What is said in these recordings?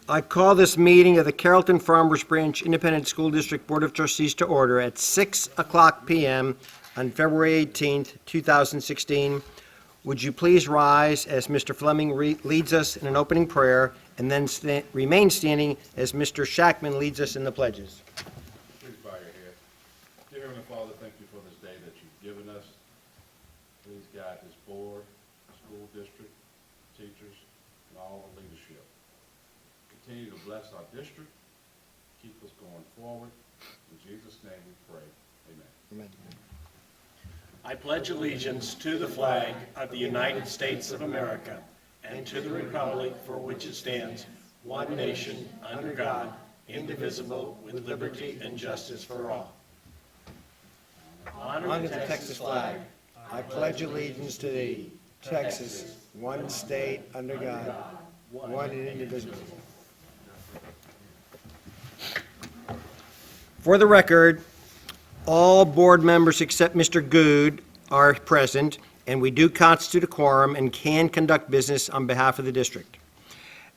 I call this meeting of the Carrollton Farmers Branch Independent School District Board of Trustees to order at 6:00 p.m. on February 18th, 2016. Would you please rise as Mr. Fleming leads us in an opening prayer, and then remain standing as Mr. Shackman leads us in the pledges. Please bow your head. Dear Heavenly Father, thank you for this day that you've given us. Please guide this board, school district, teachers, and all the leadership. Continue to bless our district. Keep us going forward. In Jesus' name we pray. Amen. Amen. I pledge allegiance to the flag of the United States of America and to the republic for which it stands, one nation, under God, indivisible, with liberty and justice for all. Honor the Texas flag. I pledge allegiance to thee, Texas, one state under God, one and indivisible. For the record, all board members except Mr. Good are present, and we do constitute a quorum and can conduct business on behalf of the district.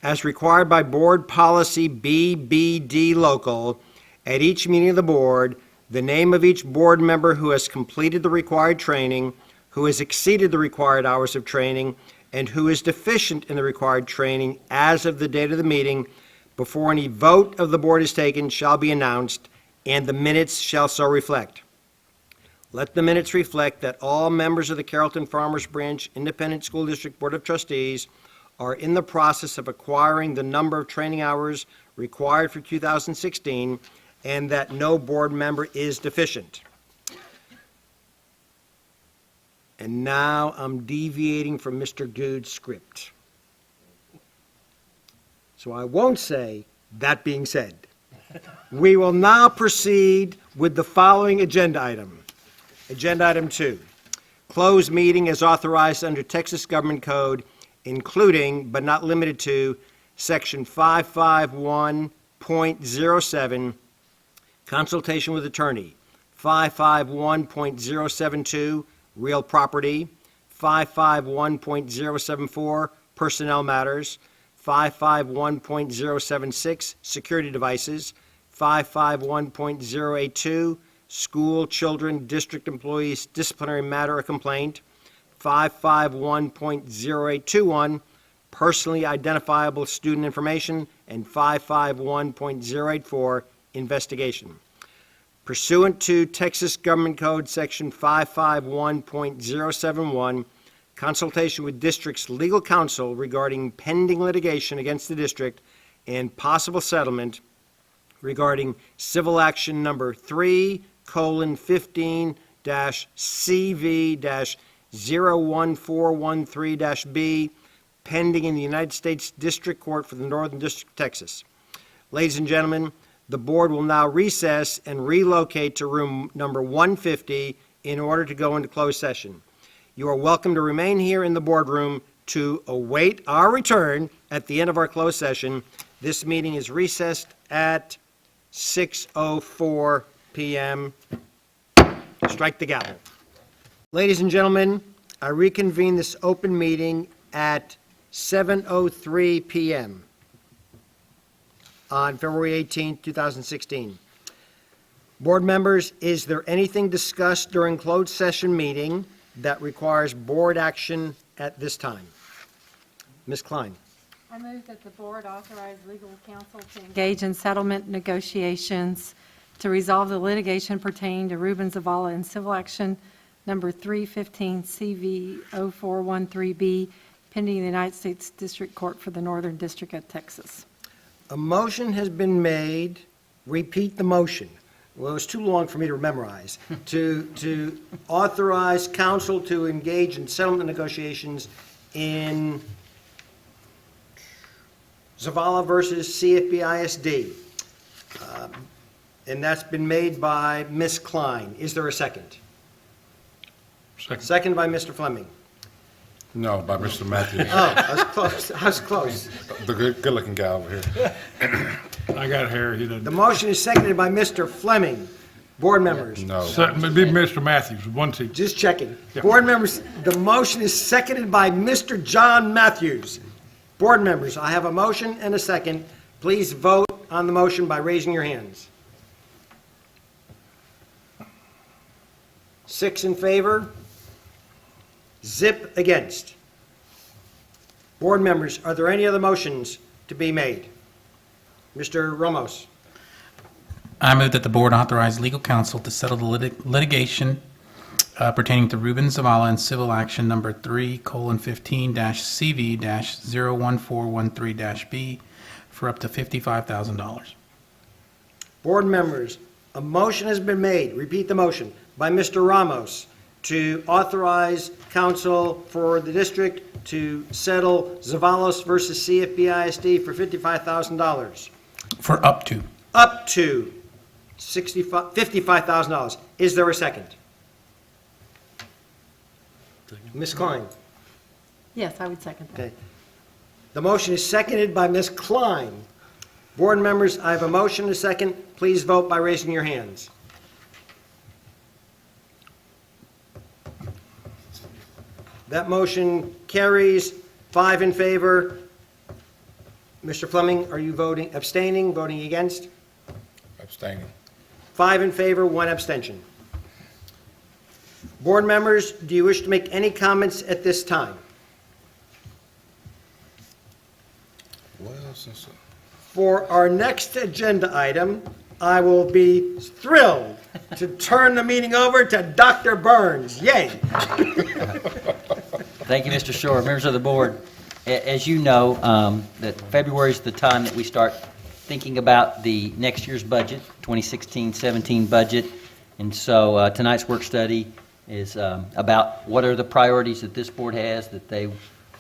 As required by Board Policy BBD Local, at each meeting of the board, the name of each board member who has completed the required training, who has exceeded the required hours of training, and who is deficient in the required training as of the date of the meeting, before any vote of the board is taken, shall be announced, and the minutes shall so reflect. Let the minutes reflect that all members of the Carrollton Farmers Branch Independent School District Board of Trustees are in the process of acquiring the number of training hours required for 2016, and that no board member is deficient. And now I'm deviating from Mr. Good's script. So I won't say, that being said. We will now proceed with the following agenda item. Agenda item 2, closed meeting as authorized under Texas Government Code, including but not limited to Section 551.07, consultation with attorney, 551.072, real property, 551.074, personnel matters, 551.076, security devices, 551.082, school children district employees disciplinary matter or complaint, 551.0821, personally identifiable student information, and 551.084, investigation. Pursuant to Texas Government Code Section 551.071, consultation with district's legal counsel regarding pending litigation against the district and possible settlement regarding civil action number 3:CV-CV-01413-B, pending in the United States District Court for the Northern District of Texas. Ladies and gentlemen, the board will now recess and relocate to room number 150 in order to go into closed session. You are welcome to remain here in the boardroom to await our return at the end of our closed session. This meeting is recessed at 6:04 p.m. Strike the gavel. Ladies and gentlemen, I reconvene this open meeting at 7:03 p.m. on February 18, 2016. Board members, is there anything discussed during closed session meeting that requires board action at this time? Ms. Klein. I move that the board authorize legal counsel to engage in settlement negotiations to resolve the litigation pertaining to Ruben Zavala in civil action number 315-CV-0413B, pending in the United States District Court for the Northern District of Texas. A motion has been made. Repeat the motion. Well, it was too long for me to memorize. To authorize counsel to engage in settlement negotiations in Zavala versus CFB-ISD. And that's been made by Ms. Klein. Is there a second? Second. Second by Mr. Fleming. No, by Mr. Matthews, Oh, I was close. I was close. the good-looking guy over here. I got hair, he doesn't. The motion is seconded by Mr. Fleming. Board members. No. Maybe Mr. Matthews, one seat. Just checking. Board members, the motion is seconded by Mr. John Matthews. Board members, I have a motion and a second. Please vote on the motion by raising your hands. 6 in favor, zip against. Board members, are there any other motions to be made? Mr. Ramos. I move that the board authorize legal counsel to settle the litigation pertaining to Ruben Zavala and civil action number 3:15-CV-01413-B for up to $55,000. Board members, a motion has been made, repeat the motion, by Mr. Ramos to authorize counsel for the district to settle Zavalos versus CFBISD for $55,000. For up to. Up to $55,000. Is there a second? Ms. Klein? Yes, I would second that. Okay. The motion is seconded by Ms. Klein. Board members, I have a motion and a second. Please vote by raising your hands. That motion carries 5 in favor. Mr. Fleming, are you voting, abstaining, voting against? Abstaining. 5 in favor, 1 abstention. Board members, do you wish to make any comments at this time? Well, since, For our next agenda item, I will be thrilled to turn the meeting over to Dr. Burns. Yay! Thank you, Mr. Shore. Members of the board, as you know, that February is the time that we start thinking about the next year's budget, 2016-17 budget. And so tonight's work study is about what are the priorities that this board has that they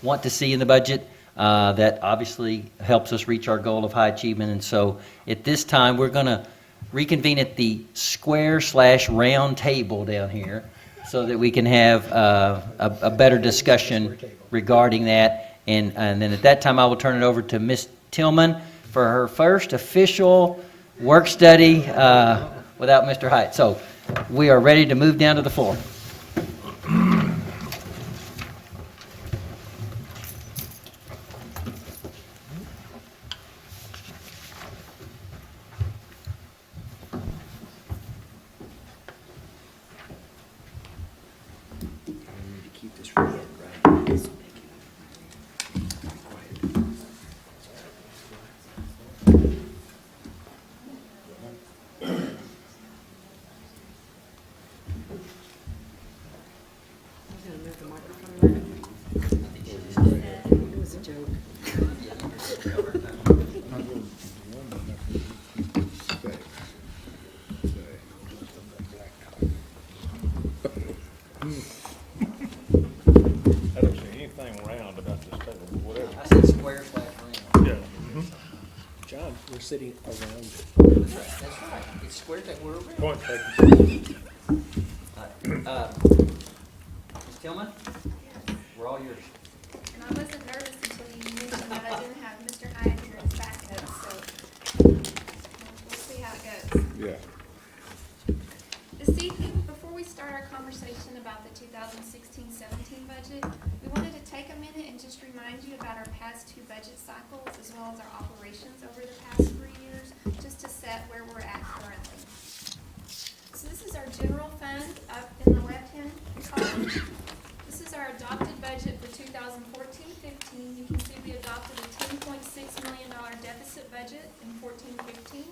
want to see in the budget that obviously helps us reach our goal of high achievement. And so at this time, we're going to reconvene at the square/round table down here so that we can have a better discussion regarding that. And then at that time, I will turn it over to Ms. Tillman for her first official work study without Mr. Hyatt. So we are ready to move down to the floor. I don't see anything round about this table, whatever. I said square/round. Yeah. John, we're sitting around it. That's right. It's square that we're around. Point taken. Ms. Tillman? We're all yours. And I wasn't nervous until you mentioned that I didn't have Mr. Hyatt here as backup, so we'll see how it goes. yeah. This evening, before we start our conversation about the 2016-17 budget, we wanted to take a minute and just remind you about our past 2 budget cycles as well as our operations over the past 3 years, just to set where we're at currently. So this is our general fund up in the left-hand column. This is our adopted budget for 2014-15. You can see we adopted a $10.6 million deficit budget in 14-15.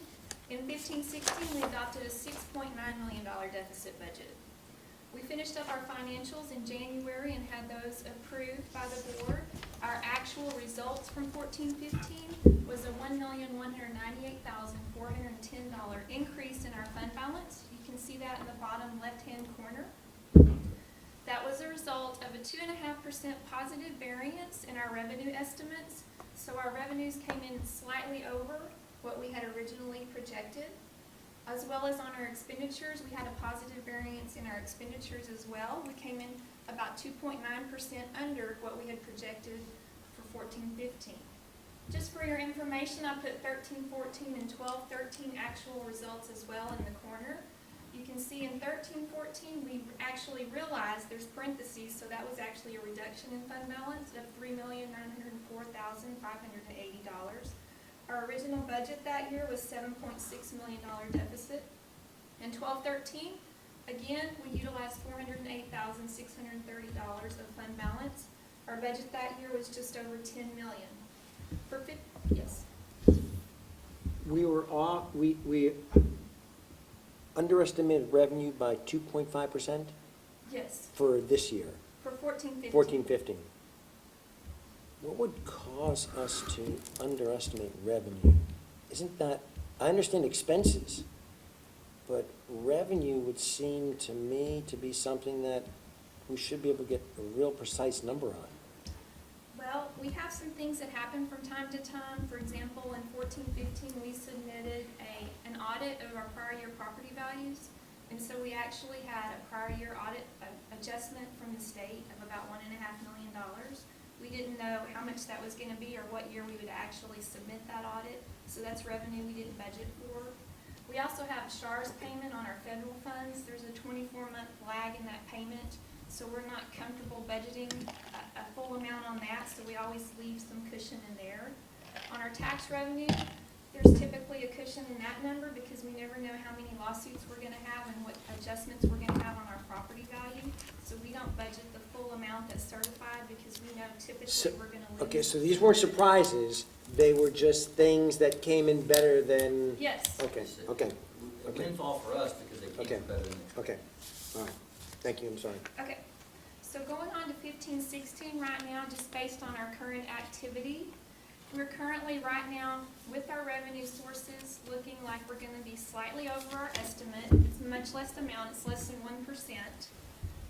In 15-16, we adopted a $6.9 million deficit budget. We finished up our financials in January and had those approved by the board. Our actual results from 14-15 was a $1,198,410 increase in our fund balance. You can see that in the bottom left-hand corner. That was a result of a 2.5% positive variance in our revenue estimates. So our revenues came in slightly over what we had originally projected. As well as on our expenditures, we had a positive variance in our expenditures as well. We came in about 2.9% under what we had projected for 14-15. Just for your information, I put 13-14 and 12-13 actual results as well in the corner. You can see in 13-14, we actually realized, there's parentheses, so that was actually a reduction in fund balance of $3,904,580. Our original budget that year was $7.6 million deficit. In 12-13, again, we utilized $408,630 of fund balance. Our budget that year was just over $10 million. Yes. We were off, we underestimated revenue by 2.5% Yes, for this year, for 14-15. 14-15. What would cause us to underestimate revenue? Isn't that, I understand expenses, but revenue would seem to me to be something that we should be able to get a real precise number on. Well, we have some things that happen from time to time. For example, in 14-15, we submitted an audit of our prior year property values. And so we actually had a prior year audit adjustment from the state of about $1.5 million. We didn't know how much that was going to be or what year we would actually submit that audit. So that's revenue we didn't budget for. We also have SHARS payment on our federal funds. There's a 24-month lag in that payment. So we're not comfortable budgeting a full amount on that, so we always leave some cushion in there. On our tax revenue, there's typically a cushion in that number because we never know how many lawsuits we're gonna have and what adjustments we're gonna have on our property value. So we don't budget the full amount that's certified because we know typically we're gonna lose. Okay, so these weren't surprises, they were just things that came in better than? Yes. Okay, okay, okay, Windfall for us because they keep Okay. it better than okay, all right, thank you, I'm sorry. Okay, so going on to 15-16 right now, just based on our current activity, we're currently right now with our revenue sources looking like we're gonna be slightly over our estimate. It's a much less amount, it's less than 1%,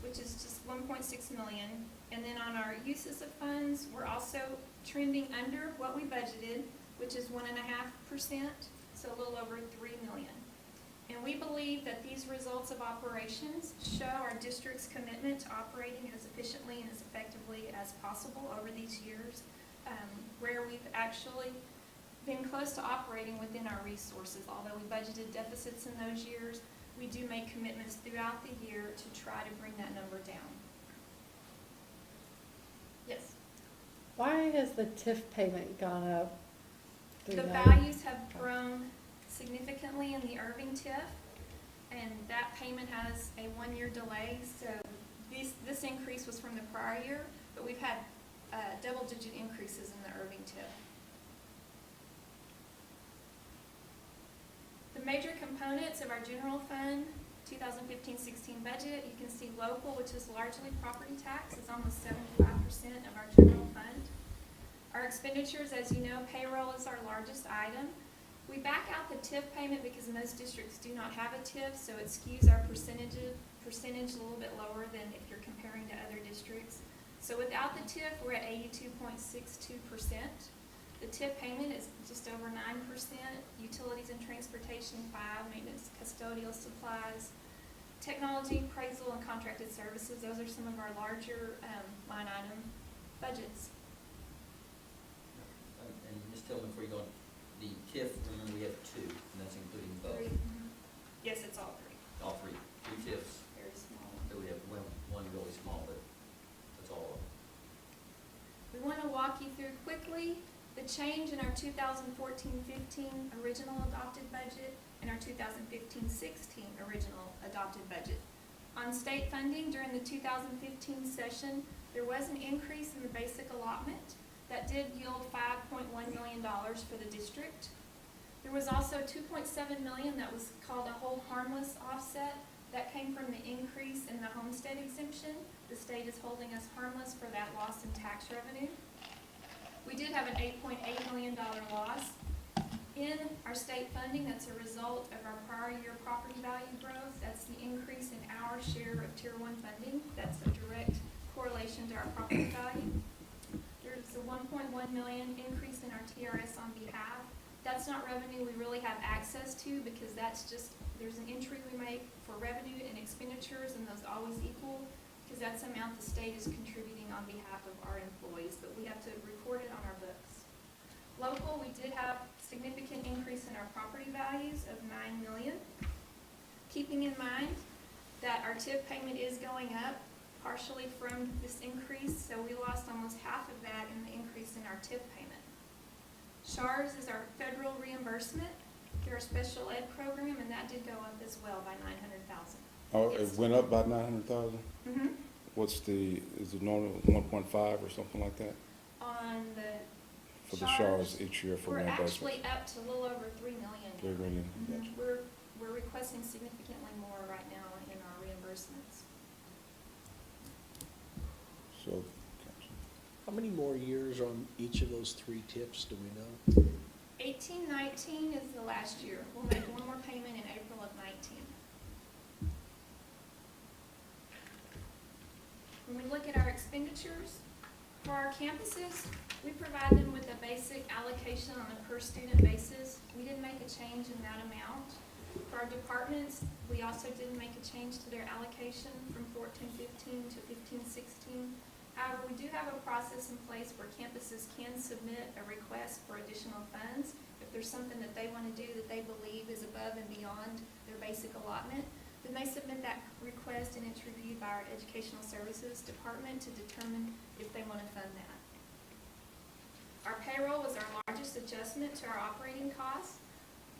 which is just 1.6 million. And then on our uses of funds, we're also trending under what we budgeted, which is 1.5%, so a little over 3 million. And we believe that these results of operations show our district's commitment to operating as efficiently and as effectively as possible over these years, where we've actually been close to operating within our resources. Although we budgeted deficits in those years, we do make commitments throughout the year to try to bring that number down. Yes? Why has the TIF payment gone up? The values have grown significantly in the Irving TIF, and that payment has a one-year delay, so this increase was from the prior year, but we've had double-digit increases in the Irving TIF. The major components of our general fund 2015-16 budget, you can see local, which is largely property tax, is almost 75% of our general fund. Our expenditures, as you know, payroll is our largest item. We back out the TIF payment because most districts do not have a TIF, so it skews our percentage a little bit lower than if you're comparing to other districts. So without the TIF, we're at 82.62%. The TIF payment is just over 9%. Utilities and transportation 5%, maintenance, custodial supplies, technology, appraisal, and contracted services. Those are some of our larger line item budgets. And Ms. Tillman, before you go on, the TIF, remember we have two, and that's including both. Three. Yes, it's all three. All three TIFs. Very small. So we have one really small, but that's all of them. We want to walk you through quickly the change in our 2014-15 original adopted budget and our 2015-16 original adopted budget. On state funding, during the 2015 session, there was an increase in the basic allotment that did yield $5.1 million for the district. There was also $2.7 million that was called a hold harmless offset that came from the increase in the homestead exemption. The state is holding us harmless for that loss in tax revenue. We did have an $8.8 million loss in our state funding. That's a result of our prior year property value growth. That's the increase in our share of Tier 1 funding. That's a direct correlation to our property value. There's a $1.1 million increase in our TRS on behalf. That's not revenue we really have access to because that's just, there's an entry we make for revenue and expenditures, and those always equal because that's the amount the state is contributing on behalf of our employees, but we have to record it on our books. Local, we did have significant increase in our property values of $9 million. keeping in mind that our TIF payment is going up partially from this increase, so we lost almost half of that in the increase in our TIF payment. SHARS is our federal reimbursement through our special ed program, and that did go up as well by $900,000. Oh, Yes. it went up by 900,000? Mm-hmm. What's is it normal 1.5 or something like that? On the For the SHARs each year for we're reimbursement? actually up to a little over $3 million. 3 million, Mhm. gotcha. We're requesting significantly more right now in our reimbursements. So, gotcha. How many more years on each of those three tips do we know? 18-19 is the last year. We'll make one more payment in April of 19. When we look at our expenditures, for our campuses, we provide them with a basic allocation on a per student basis. We didn't make a change in that amount. For our departments, we also didn't make a change to their allocation from 14-15 to 15-16. However, we do have a process in place where campuses can submit a request for additional funds. If there's something that they want to do that they believe is above and beyond their basic allotment, then they submit that request and it's reviewed by our Educational Services Department to determine if they want to fund that. Our payroll was our largest adjustment to our operating costs.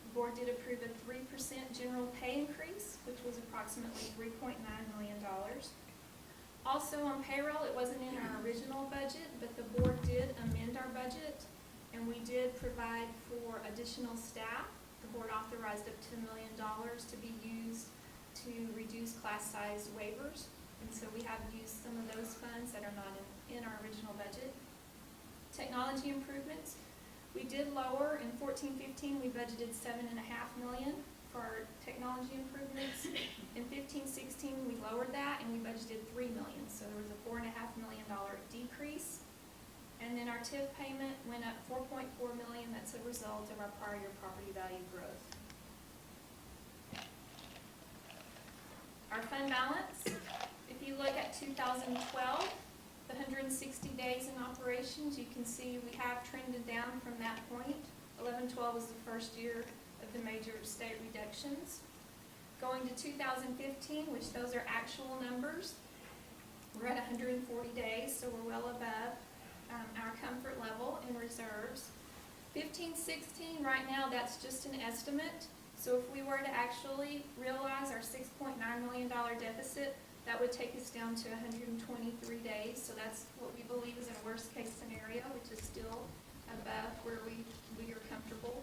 The board did approve a 3% general pay increase, which was approximately $3.9 million. Also on payroll, it wasn't in our original budget, but the board did amend our budget, and we did provide for additional staff. The board authorized up to $1 million to be used to reduce class size waivers, and so we have used some of those funds that are not in our original budget. Technology improvements, we did lower in 14-15, we budgeted $7.5 million for our technology improvements. In 15-16, we lowered that and we budgeted $3 million, so there was a $4.5 million decrease. And then our TIF payment went up $4.4 million. That's a result of our prior year property value growth. Our fund balance, if you look at 2012, the 160 days in operations, you can see we have trended down from that point. 11-12 was the first year of the major state reductions. Going to 2015, which those are actual numbers, we're at 140 days, so we're well above our comfort level in reserves. 15-16, right now, that's just an estimate. So if we were to actually realize our $6.9 million deficit, that would take us down to 123 days. So that's what we believe is our worst case scenario, which is still above where we are comfortable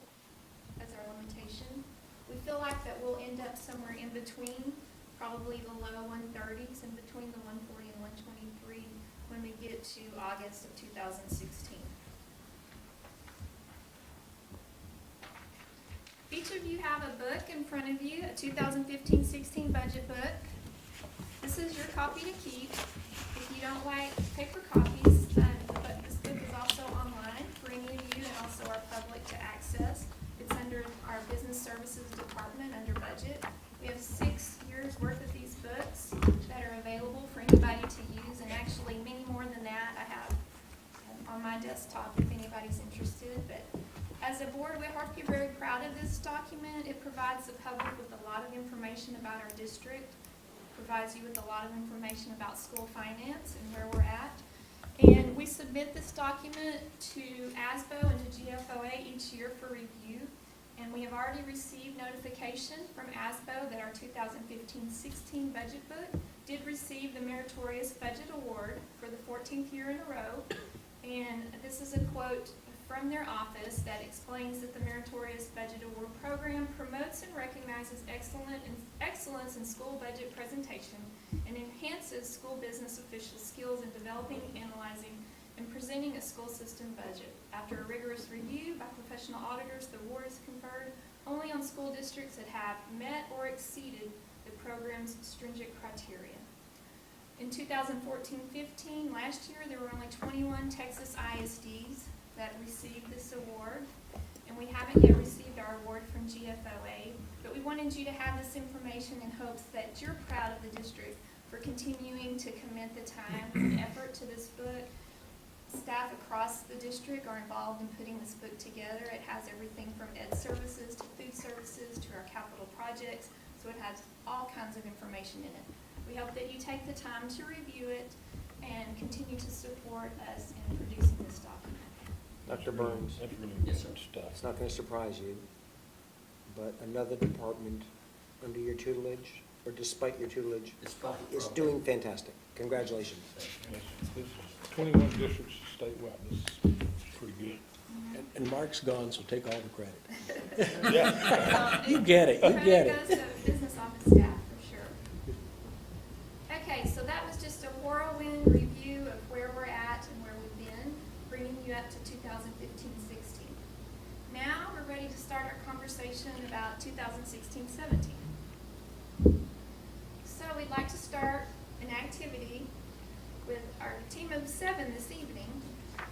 as our limitation. We feel like that we'll end up somewhere in between, probably the low 130s, in between the 140 and 123 when we get to August of 2016. Each of you have a book in front of you, a 2015-16 budget book. This is your copy to keep. If you don't like paper copies, but this book is also online for any of you and also our public to access. It's under our Business Services Department under budget. We have 6 years worth of these books that are available for anybody to use, and actually many more than that I have on my desktop if anybody's interested. But as a board, we hope you're very proud of this document. It provides the public with a lot of information about our district, provides you with a lot of information about school finance and where we're at. And we submit this document to ASBO and to GFOA each year for review. And we have already received notification from ASBO that our 2015-16 budget book did receive the Meritorious Budget Award for the 14th year in a row. And this is a quote from their office that explains that the Meritorious Budget Award program promotes and recognizes excellence in school budget presentation and enhances school business official skills in developing, analyzing, and presenting a school system budget. After a rigorous review by professional auditors, the award is conferred only on school districts that have met or exceeded the program's stringent criteria. In 2014-15, last year, there were only 21 Texas ISDs that received this award, and we haven't yet received our award from GFOA, but we wanted you to have this information in hopes that you're proud of the district for continuing to commit the time and effort to this book. Staff across the district are involved in putting this book together. It has everything from ed services to food services to our capital projects, so it has all kinds of information in it. We hope that you take the time to review it and continue to support us in producing this document. Dr. Burns. That's really Yes, good sir. stuff. It's not going to surprise you, but another department under your tutelage, or despite your tutelage, is doing fantastic. Congratulations. This is 21 districts statewide. This is pretty good. And Mark's gone, so take all the credit. Yeah. You get it, you get Credit it. goes to business office staff, for sure. Okay, so that was just a whirlwind review of where we're at and where we've been, bringing you up to 2015-16. Now, we're ready to start our conversation about 2016-17. So we'd like to start an activity with our team of 7 this evening,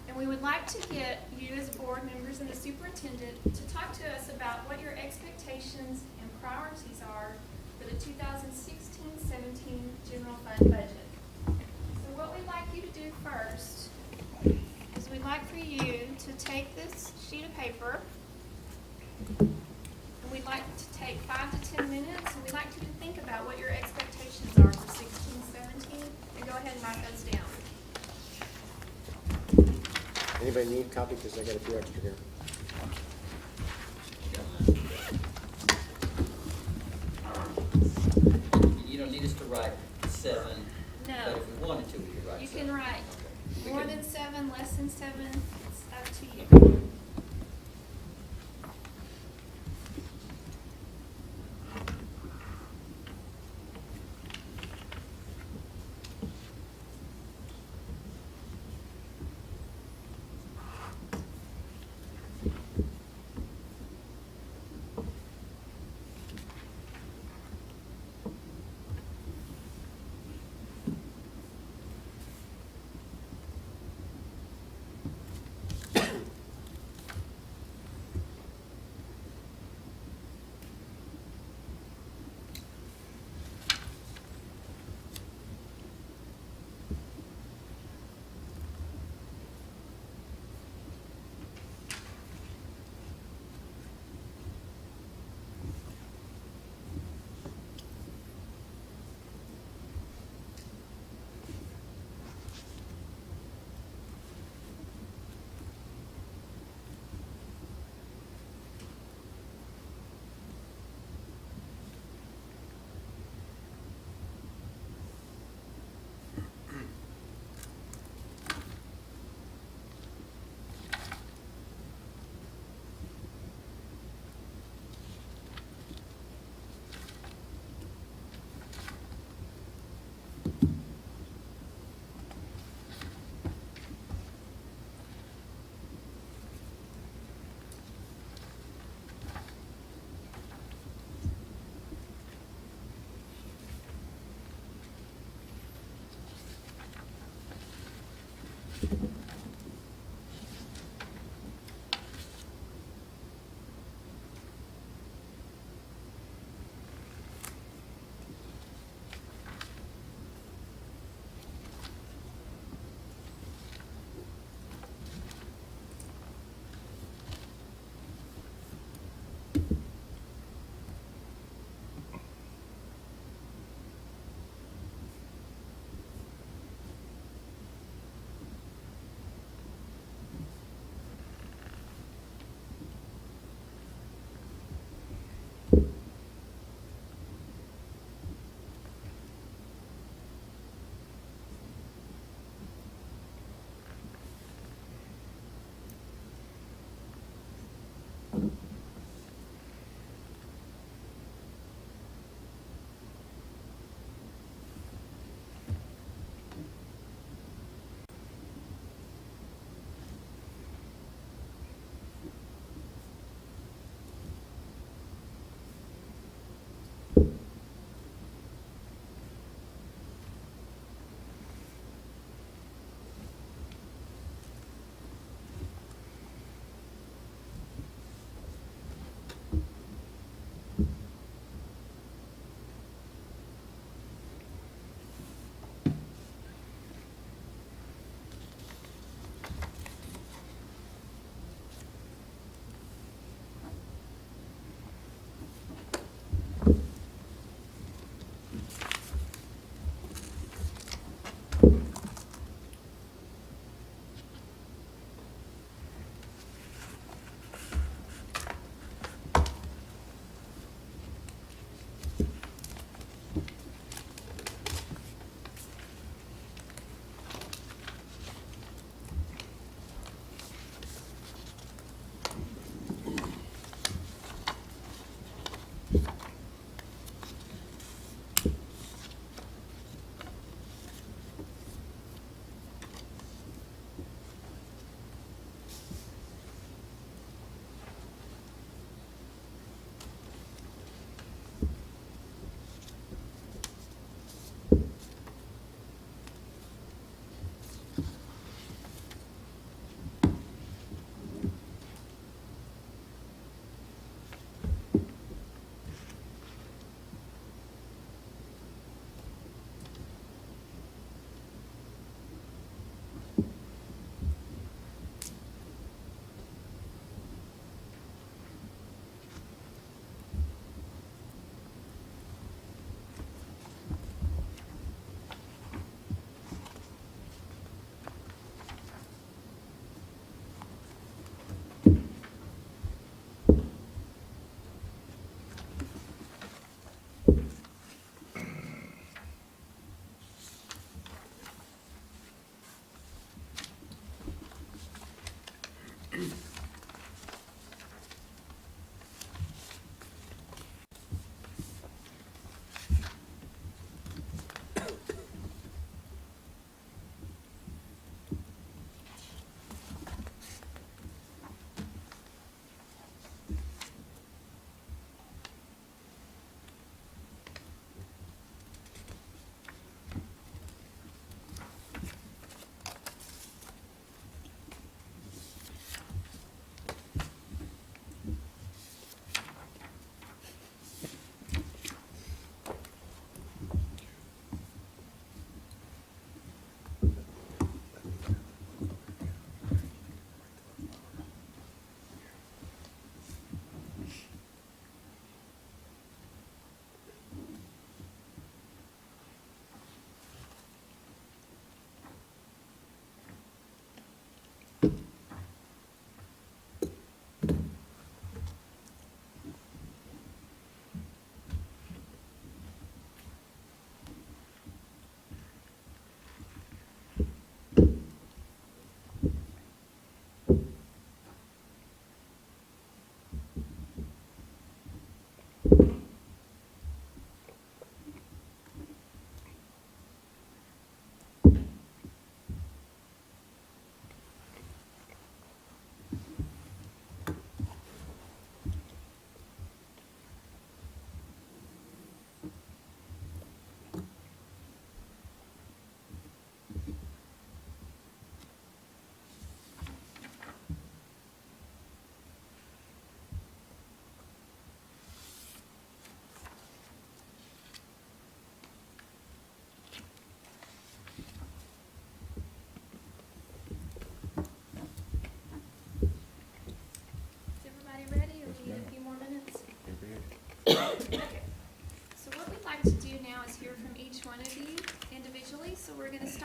and we would like to get you as board members and the superintendent to talk to us about what your expectations and priorities are for the 2016-17 general fund budget. So what we'd like you to do first is we'd like for you to take this sheet of paper, and we'd like to take 5 to 10 minutes, and we'd like you to think about what your expectations are for 16-17, and go ahead and write those down. Anybody need a copy? Because I got a few extra here. You don't need us to write 7, No. but if we wanted to, we could write You 7. can write We more can- than 7, less than 7, it's up to you.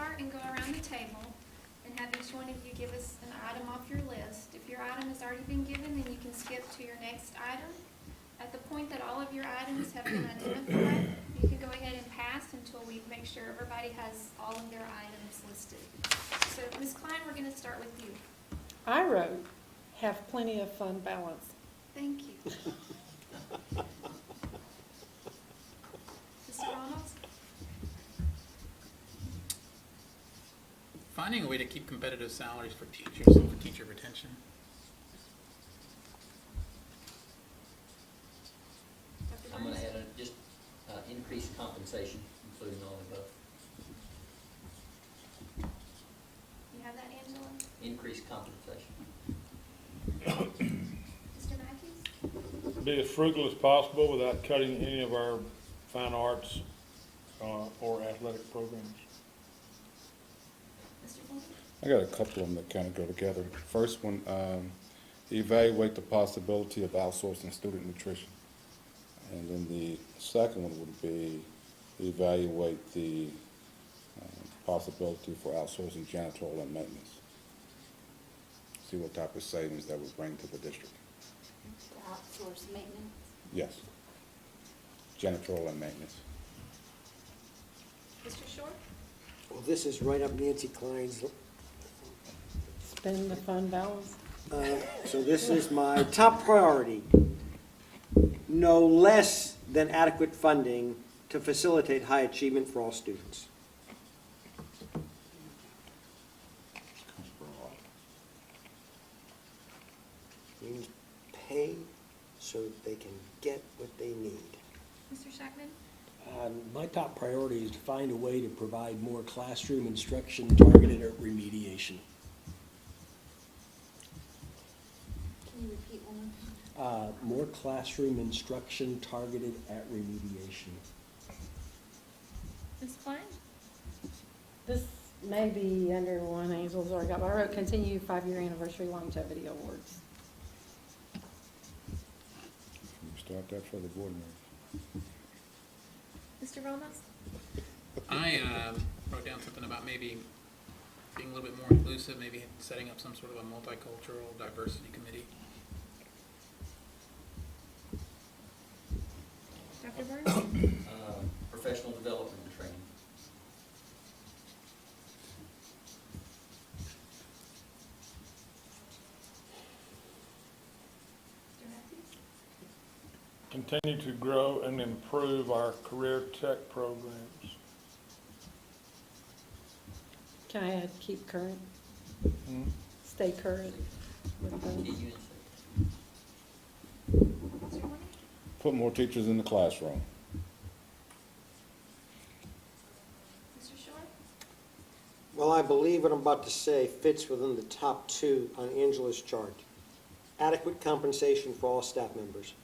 start and go around the table and have each one of you give us an item off your list. If your item has already been given, then you can skip to your next item. At the point that all of your items have been identified, you can go ahead and pass until we make sure everybody has all of their items listed. So, Ms. Klein, we're gonna start with you. I wrote, have plenty of fund balance. Thank you. Mr. Reynolds? Finding a way to keep competitive salaries for teachers and for teacher retention. Dr. I'm going Burns? to add just increased compensation, including all of above. You have that, Angela? Increased compensation. Mr. Matthews? Be as frugal as possible without cutting any of our fine arts or athletic programs. Mr. Fleming? I got a couple of them that kind of go together. First one, evaluate the possibility of outsourcing student nutrition. And then the second one would be evaluate the possibility for outsourcing janitorial and maintenance. See what type of savings that would bring to the district. To outsource maintenance. Yes. Janitorial and maintenance. Mr. Short? Well, this is right up Nancy Klein's. Spend the fund balance. So this is my top priority. No less than adequate funding to facilitate high achievement for all students. Means pay so they can get what they need. Mr. Shackman? My top priority is to find a way to provide more classroom instruction targeted at remediation. Can you repeat one? More classroom instruction targeted at remediation. Ms. Klein? This may be under one Angel's already got, but I wrote continue 5-year anniversary longevity awards. Can you start that for the board members? Mr. Ramos? I wrote down something about maybe being a little bit more inclusive, maybe setting up some sort of a multicultural diversity committee. Dr. Burns? Professional development and training. Mr. Matthews? Continue to grow and improve our career tech programs. Can I add keep current, Hmm? stay current with them? KUNC. Mr. Horning? Put more teachers in the classroom. Mr. Short? Well, I believe what I'm about to say fits within the top two on Angela's chart. Adequate compensation for all staff members.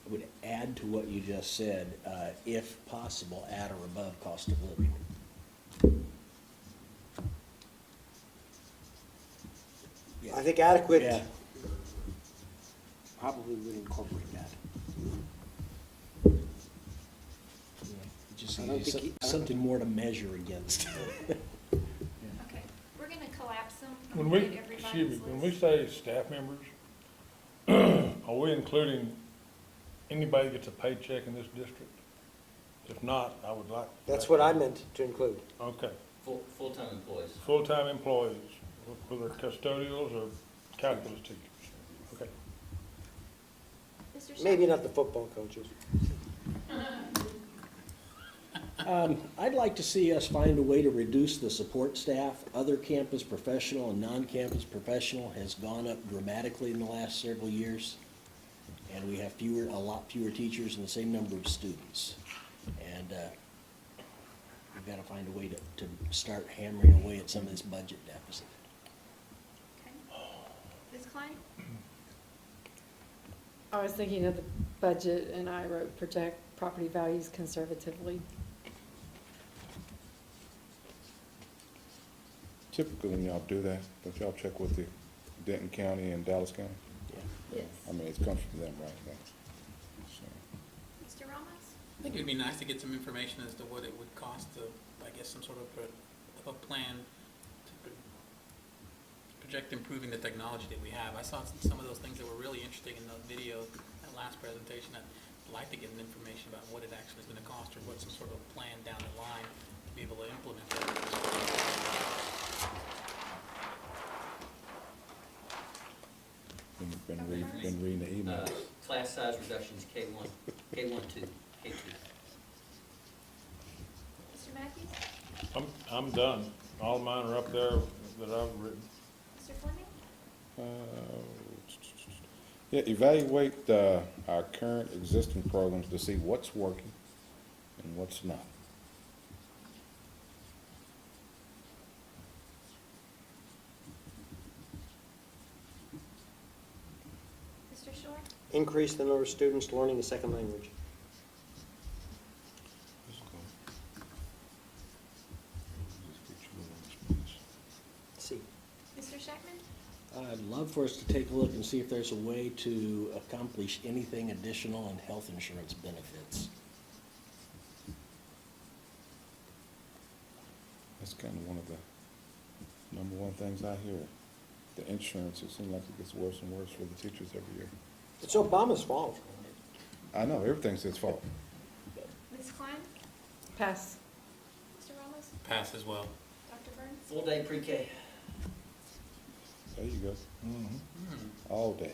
I would add to what you just said, if possible, at or above cost of living. I think adequate Yeah. Probably would incorporate that. Just I don't think something more to measure against. Okay, we're gonna collapse them. When and we, get excuse me, everybody's when we list. say staff members, are we including anybody gets a paycheck in this district? If not, I would like. That's what I meant to include. Okay, Full-time employees. full-time employees, whether custodials or calculus teachers. Okay. Mr. Shackman? Maybe not the football coaches. I'd like to see us find a way to reduce the support staff. Other campus professional and non-campus professional has gone up dramatically in the last several years. And we have a lot fewer teachers and the same number of students. And we've got to find a way to start hammering away at some of this budget deficit. Okay. Ms. Klein? I was thinking of the budget and I wrote protect property values conservatively. Typically, when y'all do that, don't y'all check with the Denton County and Dallas County? Yes. I mean, it comes from them, right? So, Mr. Ramos? I think it'd be nice to get some information as to what it would cost to, I guess, some sort of a plan to project improving the technology that we have. I saw some of those things that were really interesting in the video, that last presentation. I'd like to get an information about what it actually is gonna cost, or what some sort of plan down the line to be able to implement that. been reading the emails. Class size reductions, K1, K1, 2, K2. Mr. Matthews? I'm done. All mine are up there that I've written. Mr. Fleming? Yeah, evaluate our current existing programs to see what's working and what's not. Mr. Shore? Increase the number of students learning a second language. C. Mr. Scheckman? I'd love for us to take a look and see if there's a way to accomplish anything additional in health insurance benefits. That's kind of one of the number one things I hear. The insurance, it seems like it gets worse and worse for the teachers every year. It's Obama's fault. I know, everything's his fault. Ms. Klein? Pass. Mr. Ramos? Pass as well. Dr. Burns? Full day pre-K. There you go. All day,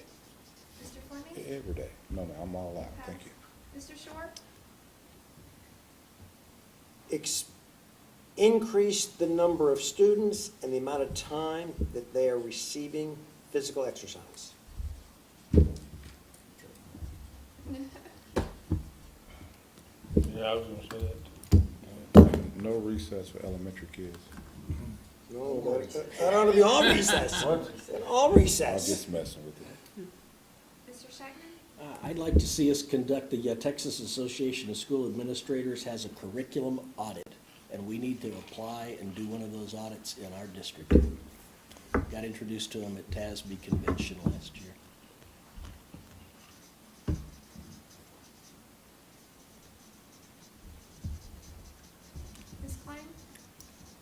Mr. Fleming? every day. No, I'm all out, thank you. Mr. Shore? Increase the number of students and the amount of time that they are receiving physical exercise. Yeah, I was gonna say that too. No recess for elementary kids. No, that ought to be all recess. All I'm recess. just messing with you. Mr. Scheckman? I'd like to see us conduct the Texas Association of School Administrators has a curriculum audit, and we need to apply and do one of those audits in our district. Got introduced to them at TASB convention last year. Ms. Klein?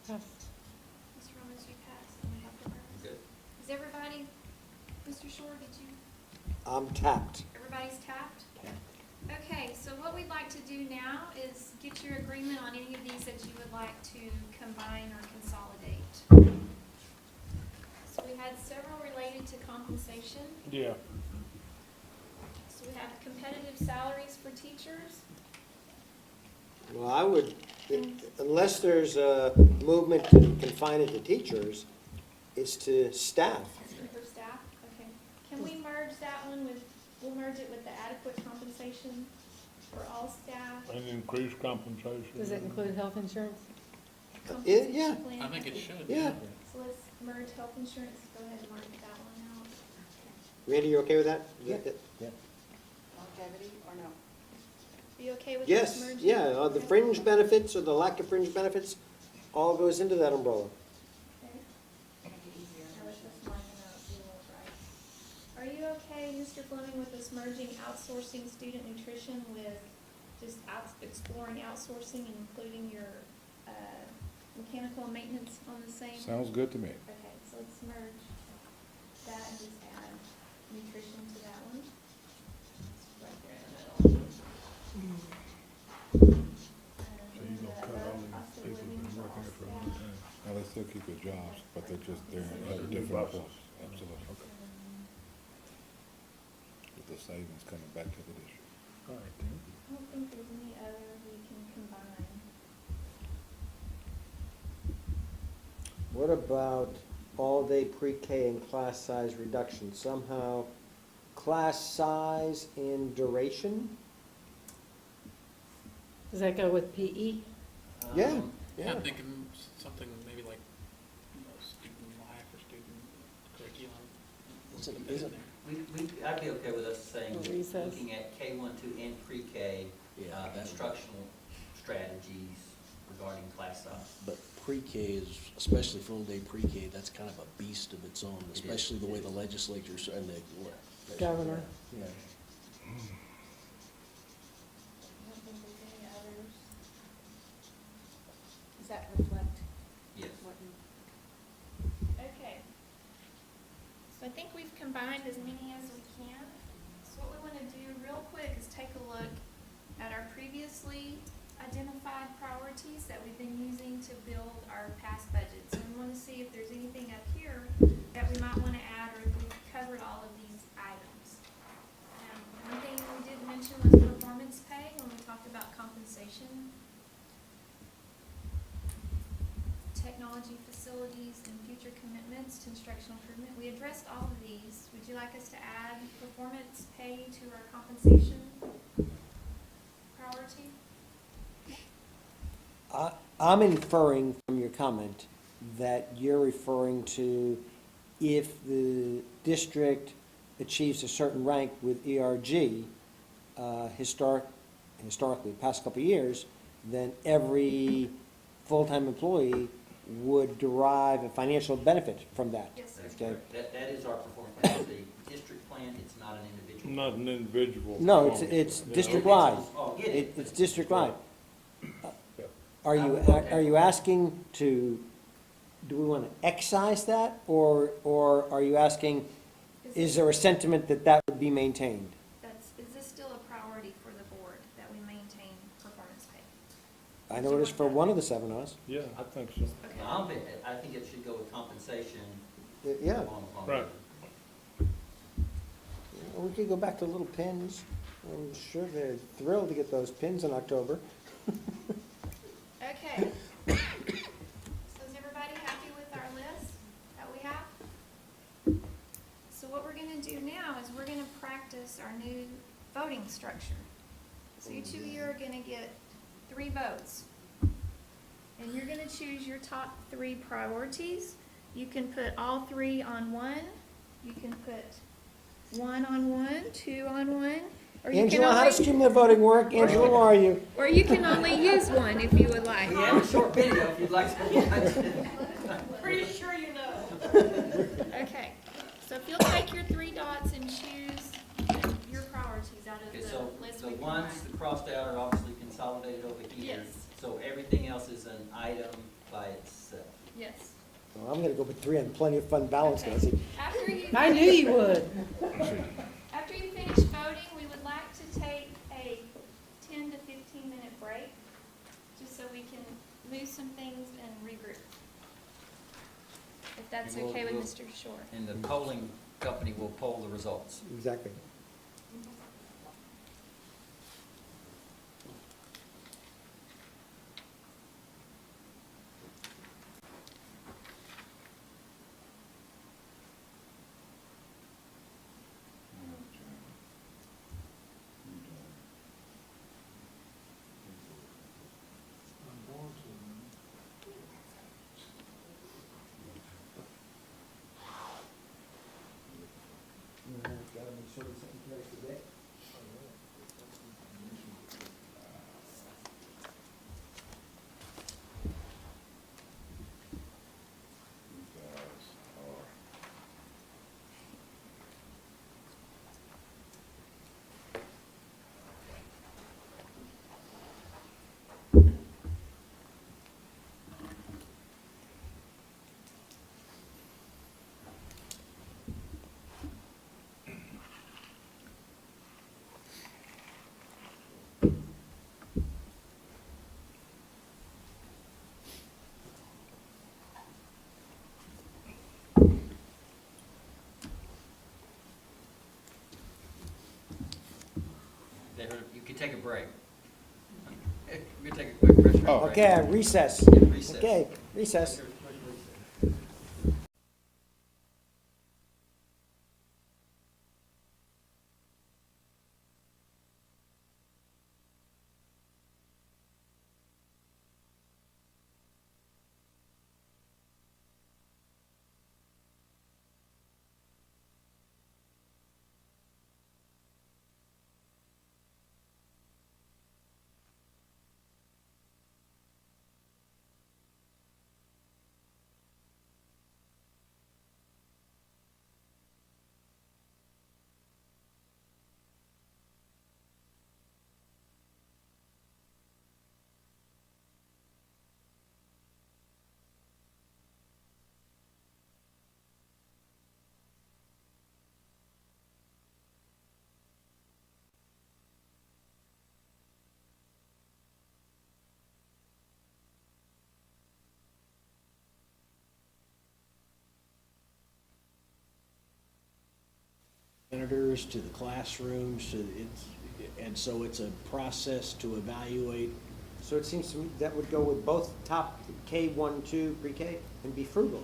Pass. Mr. Ramos, you pass. And Dr. Burns? Good. Is everybody, Mr. Shore, did you, I'm tapped. everybody's tapped? Okay, so what we'd like to do now is get your agreement on any of these that you would like to combine or consolidate. So we had several related to compensation. Yeah. So we have competitive salaries for teachers. Well, I would, unless there's a movement to confine it to teachers, it's to staff. For staff, okay. Can we merge that one with, we'll merge it with the adequate compensation for all staff? And increased compensation. Does it include health insurance? Yeah. Compensation plan? I think it should. Yeah. So let's merge health insurance, go ahead and mark that one out. Randy, you okay with that? Longevity or no? Be okay with this Yes, merging? yeah, the fringe benefits or the lack of fringe benefits, all goes into that umbrella. Okay. Make it easier. Now let's just line it up, see what right. Are you okay, Mr. Fleming, with us merging outsourcing student nutrition with just exploring outsourcing and including your mechanical and maintenance on the same? Sounds good to me. Okay, so let's merge that and just add nutrition to that one. Right there in the middle. So you're gonna cut all these people that been working here for a long time. Now, they still keep their jobs, but they're at a different post. Absolutely. With the savings coming back to the district. All right, I don't think there's any other we can combine. What about all-day pre-K and class size reduction? Somehow, class size and duration? Does that go with PE? Yeah, Yeah, yeah. I'm thinking something maybe like, student life or student curriculum. Is it- I'd be okay with us saying, Or recess. looking at K1, 2, and pre-K, Yeah, that would- instructional strategies regarding class size. But pre-K is, especially full-day pre-K, that's kind of a beast of its own, especially the way the legislatures and the. Governor. Yeah. I don't think there's any others. Does that reflect Yes. what you? Okay. So I think we've combined as many as we can. So what we want to do real quick is take a look at our previously identified priorities that we've been using to build our past budgets. And we want to see if there's anything up here that we might want to add, or if we've covered all of these items. One thing we did mention was performance pay when we talked about compensation, technology facilities, and future commitments to instructional improvement. We addressed all of these. Would you like us to add performance pay to our compensation priority? I'm inferring from your comment that you're referring to if the district achieves a certain rank with ERG, historically, past couple of years, then every full-time employee would derive a financial benefit from that. Yes, sir. Okay? That is our performance plan. The district plan, it's not an individual. Not an individual. No, it's performance. Yeah, district-wide. Oh, get it. It's district-wide. Yeah. Are you asking to, do we want to excise that, or are you asking, is there a sentiment that that would be maintained? Is this still a priority for the board, that we maintain performance pay? I know it is for one of the 7 of us. Yeah, I think so. Okay. I think it should go with compensation. Yeah, on- Right. we could go back to little pins. I'm sure they're thrilled to get those pins in October. Okay. So is everybody happy with our list that we have? So what we're gonna do now is we're gonna practice our new voting structure. So each of you are gonna get 3 votes. And you're gonna choose your top 3 priorities. You can put all 3 on one. You can put 1 on one, 2 on one. Or you can Angela, how does only, cumulative voting work? Angela, where are you? or you can only use 1 if you would like. We have a short video if you'd like to watch. Pretty sure you know. Okay, so if you'll take your 3 dots and choose your priorities out of Okay, the so list the we ones provided. that crossed out are obviously consolidated over here. Yes. So everything else is an item by itself. Yes. Well, I'm gonna go with 3 on plenty of fund balance, Okay. Nancy. I knew you would. After you finish voting, we would like to take a 10 to 15-minute break, just so we can move some things and regroup. If that's And we'll- okay with we'll- Mr. Shore. And the polling company will poll the results. Exactly. You could take a break. We're gonna take a quick restaurant Oh. break. Okay, recess. Recess. Okay, recess. monitors, to the classrooms, and so it's a process to evaluate. So it seems to me that would go with both top K-1, 2, pre-K, and be frugal.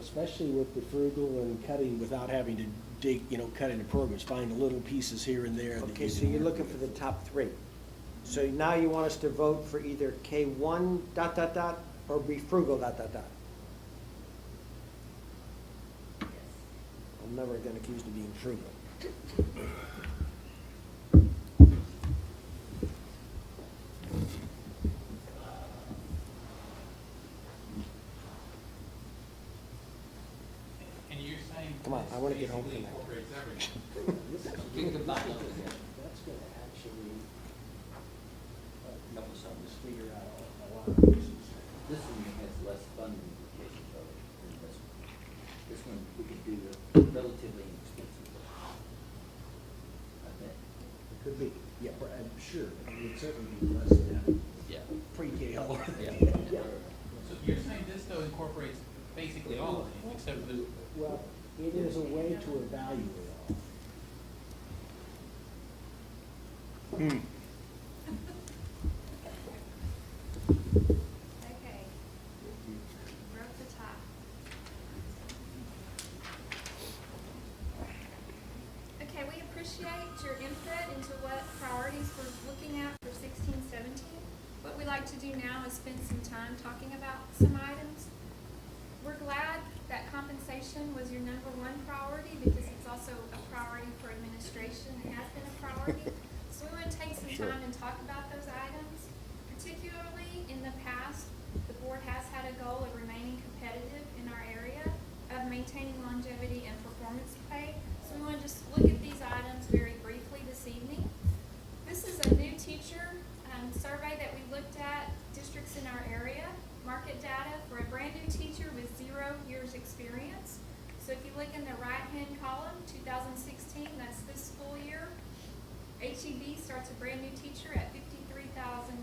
Especially with the frugal and cutting without having to dig, cut into programs, find the little pieces here and there. that Okay, you so can you're work looking for with. the top 3. So now you want us to vote for either K-1 ... or be frugal ... I'm never again accused of being frugal. And you're saying. Come on, I wanna get home basically tonight. incorporates everything. You can combine those together. That's gonna actually Help us on this. figure out a lot of pieces. This one has less funding implications though than this one. This one, we could do relatively inexpensive. I think. It could be, yeah, I'm sure, it would certainly be less than having Yeah. pre-K all. Yeah. So you're saying this though incorporates basically all of these, except for the, Well, it is a way to evaluate all. Okay. Broke the tie. Okay, we appreciate your input into what priorities we're looking at for 16-17. What we like to do now is spend some time talking about some items. We're glad that compensation was your number 1 priority because it's also a priority for administration and has been a priority. So we want to take some time and talk about those items. Particularly in the past, the board has had a goal of remaining competitive in our area of maintaining longevity and performance pay. So we want to just look at these items very briefly this evening. This is a new teacher survey that we looked at districts in our area, market data for a brand new teacher with 0 years experience. So if you look in the right-hand column, 2016, that's this school year. HEB starts a brand new teacher at $53,500,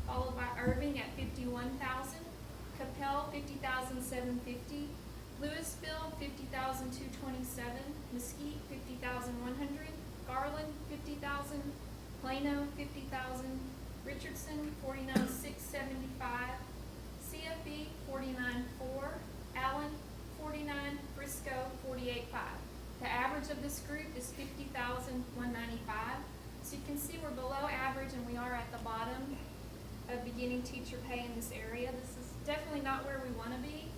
followed by Irving at $51,000, Capel $50,750, Louisville $50,227, Mesquite $50,100, Garland $50,000, Plano $50,000, Richardson $49,675, CFB $49,400, Allen $49,000, Frisco $48,500. The average of this group is $50,195. So you can see we're below average and we are at the bottom of beginning teacher pay in this area. This is definitely not where we want to be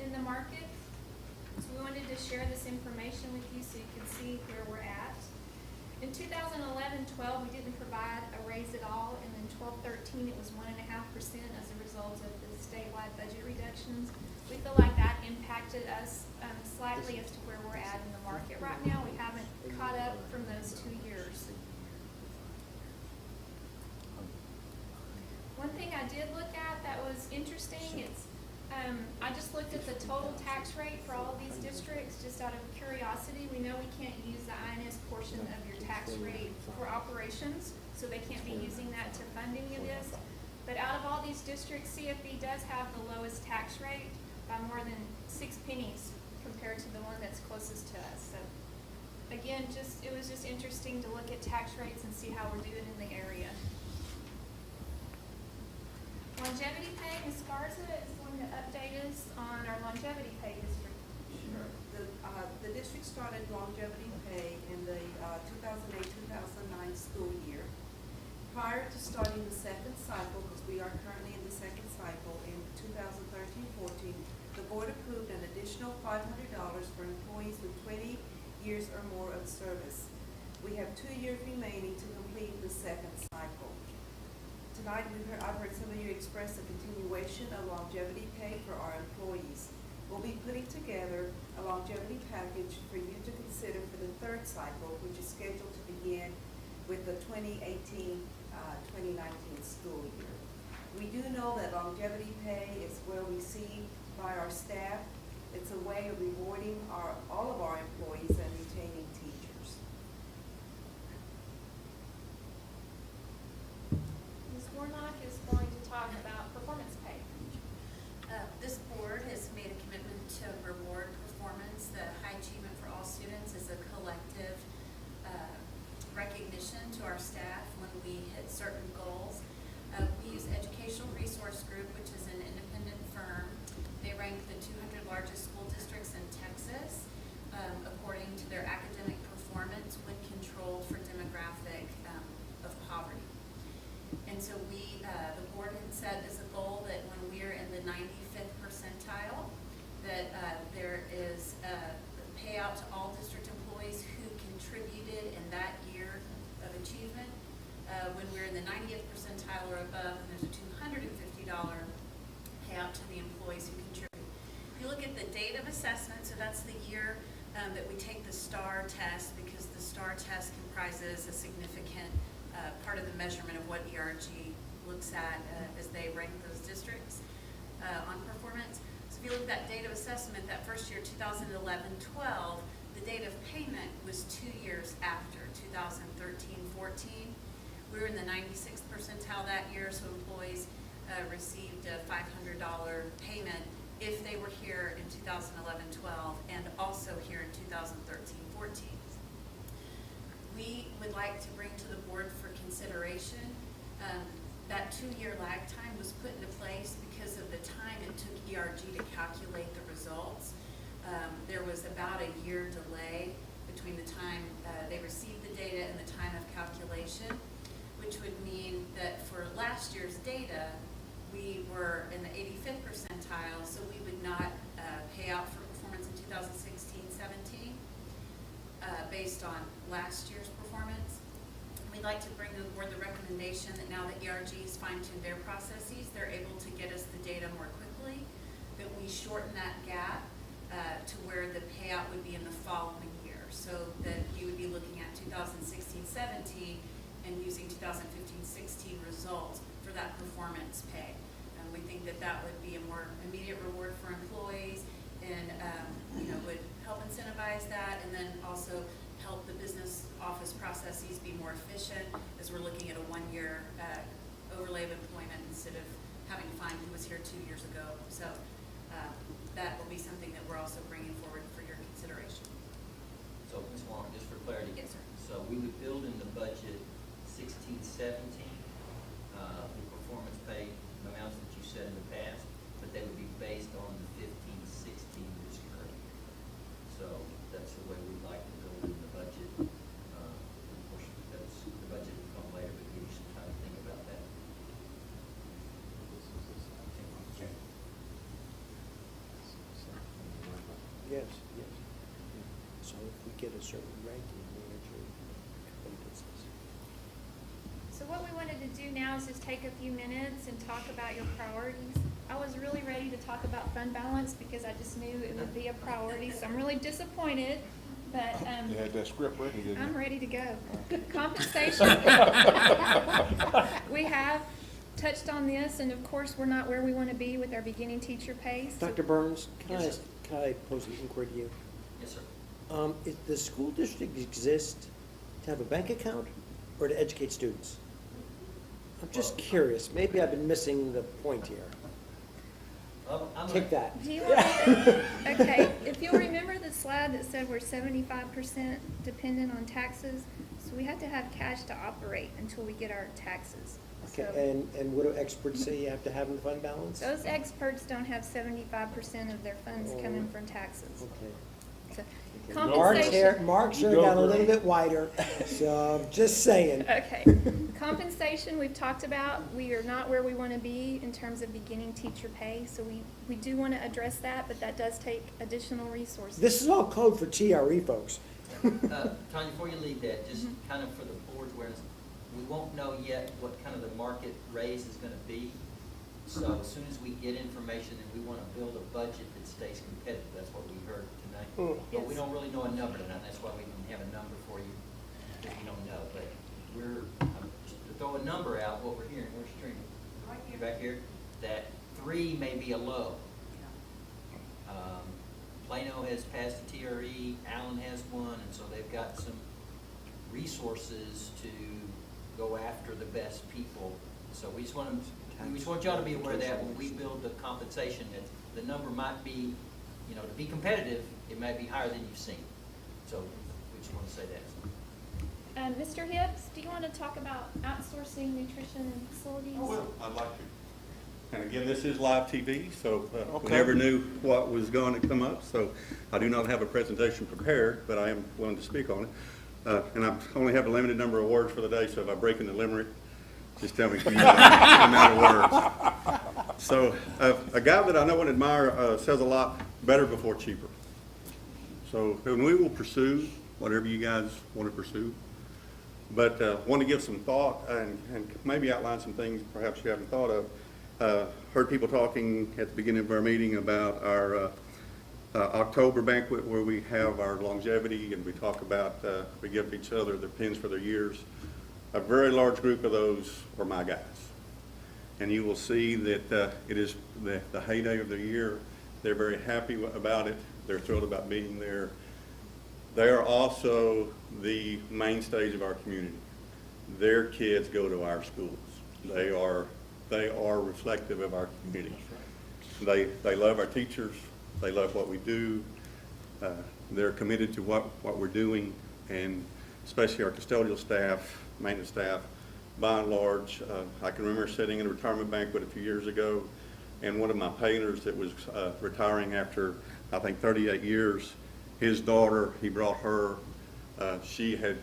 in the market. So we wanted to share this information with you so you can see where we're at. In 2011-12, we didn't provide a raise at all, and then 12-13, it was 1.5% as a result of the statewide budget reductions. We feel like that impacted us slightly as to where we're at in the market right now. We haven't caught up from those 2 years. One thing I did look at that was interesting, I just looked at the total tax rate for all of these districts, just out of curiosity. We know we can't use the INS portion of your tax rate for operations, so they can't be using that to fund any of this. But out of all these districts, CFB does have the lowest tax rate by more than 6 pennies compared to the one that's closest to us. So again, it was just interesting to look at tax rates and see how we're doing in the area. Longevity pay, Ms. Garza is going to update us on our longevity pay district. Sure. The district started longevity pay in the 2008-2009 school year. Prior to starting the second cycle, because we are currently in the second cycle, in 2013-14, the board approved an additional $500 for employees with 20 years or more of service. We have 2 years remaining to complete the second cycle. Tonight, I've heard some of you express a continuation of longevity pay for our employees. We'll be putting together a longevity package for you to consider for the third cycle, which is scheduled to begin with the 2018-2019 school year. We do know that longevity pay is well received by our staff. It's a way of rewarding all of our employees and retaining teachers. Ms. Warnock is going to talk about performance pay. This board has made a commitment to reward performance. The high achievement for all students is a collective set as a goal that when we're in the 95th percentile, that there is a payout to all district employees who contributed in that year of achievement. When we're in the 90th percentile or above, then there's a $250 payout to the employees who contribute. If you look at the date of assessment, so that's the year that we take the STAR test, because the STAR test comprises a significant part of the measurement of what ERG looks at as they rank those districts on performance. So if you look at that date of assessment, that first year, 2011-12, the date of payment was 2 years after, 2013-14. We were in the 96th percentile that year, so employees received a $500 payment if they were here in 2011-12 and also here in 2013-14. We would like to bring to the board for consideration that 2-year lag time was put into place because of the time it took ERG to calculate the results. There was about a year delay between the time they received the data and the time of calculation, which would mean that for last year's data, we were in the 85th percentile, so we would not pay out for performance in 2016-17 based on last year's performance. We'd like to bring to the board the recommendation that now that ERG has fine-tuned their processes, they're able to get us the data more quickly, that we shorten that gap to where the payout would be in the following year, so that you would be looking at 2016-17 and using 2015-16 results for that performance pay. We think that that would be a more immediate reward for employees and would help incentivize that, and then also help the business office processes be more efficient as we're looking at a 1-year overlay of employment instead of having to find who was here 2 years ago. So that will be something that we're also bringing forward for your consideration. So, Ms. Warren, just for clarity. Yes, sir. So we would build in the budget 16-17, the performance pay amounts that you said in the past, but they would be based on the 15-16 this current year. So that's the way we'd like to build in the budget. Of course, that's, the budget will come later, but give you some time to think about that. Yes, yes. So if we get a certain ranking, manager, So what we wanted to do now is just take a few minutes and talk about your priorities. I was really ready to talk about fund balance because I just knew it would be a priority, so I'm really disappointed, but, You had that script ready, didn't you? I'm ready to go. Compensation. We have touched on this, and of course, we're not where we want to be with our beginning teacher pay. So Dr. Burns, Yes, sir. can I pose an inquiry to you? Yes, sir. Does the school district exist to have a bank account or to educate students? I'm just curious. Maybe I've been missing the point here. Take that. Do you want to, okay, if you'll remember the slide that said we're 75% dependent on taxes, so we have to have cash to operate until we get our taxes. Okay, So and what do experts say you have to have in the fund balance? those experts don't have 75% of their funds coming from taxes. Okay. So Mark's hair, compensation, Mark's hair You go, got a little girl. bit wider, so I'm just saying. okay. Compensation, we've talked about, we are not where we want to be in terms of beginning teacher pay, so we do want to address that, but that does take additional resources. This is all code for TRE, folks. Tanya, before you leave that, just kind of for the board's awareness, we won't know yet what kind of the market raise is going to be. So as soon as we get information and we want to build a budget that stays competitive, that's what we heard tonight. But we Yes. don't really know a number tonight, that's why we didn't have a number for you, because we don't know. But just to throw a number out, what we're hearing, where's streaming? Right here. Back here, that 3 may be a low. Plano has passed a TRE, Allen has one, and so they've got some resources to go after the best people. So we just want y'all to be aware that when we build the compensation, that the number might be, to be competitive, it may be higher than you've seen. So we just want to say that. Mr. Hibbs, do you want to talk about outsourcing nutrition and facilities? Oh, well, I'd like to. And again, this is live TV, so we Okay. never knew what was going to come up, so I do not have a presentation prepared, but I am willing to speak on it. And I only have a limited number of words for the day, so if I break into limerick, just tell me I'm out of words. So, a guy that I know and admire says a lot, better before cheaper. So, and we will pursue whatever you guys want to pursue. But want to give some thought and maybe outline some things perhaps you haven't thought of. Heard people talking at the beginning of our meeting about our October banquet where we have our longevity and we talk about, we give each other their pins for their years. A very large group of those are my guys. And you will see that it is the heyday of the year. They're very happy about it. They're thrilled about being there. They are also the mainstays of our community. Their kids go to our schools. They are reflective of our community. They love our teachers. They love what we do. They're committed to what we're doing, and especially our custodial staff, maintenance staff. By and large, I can remember sitting in a retirement banquet a few years ago, and one of my painters that was retiring after, I think, 38 years, his daughter, he brought her, she had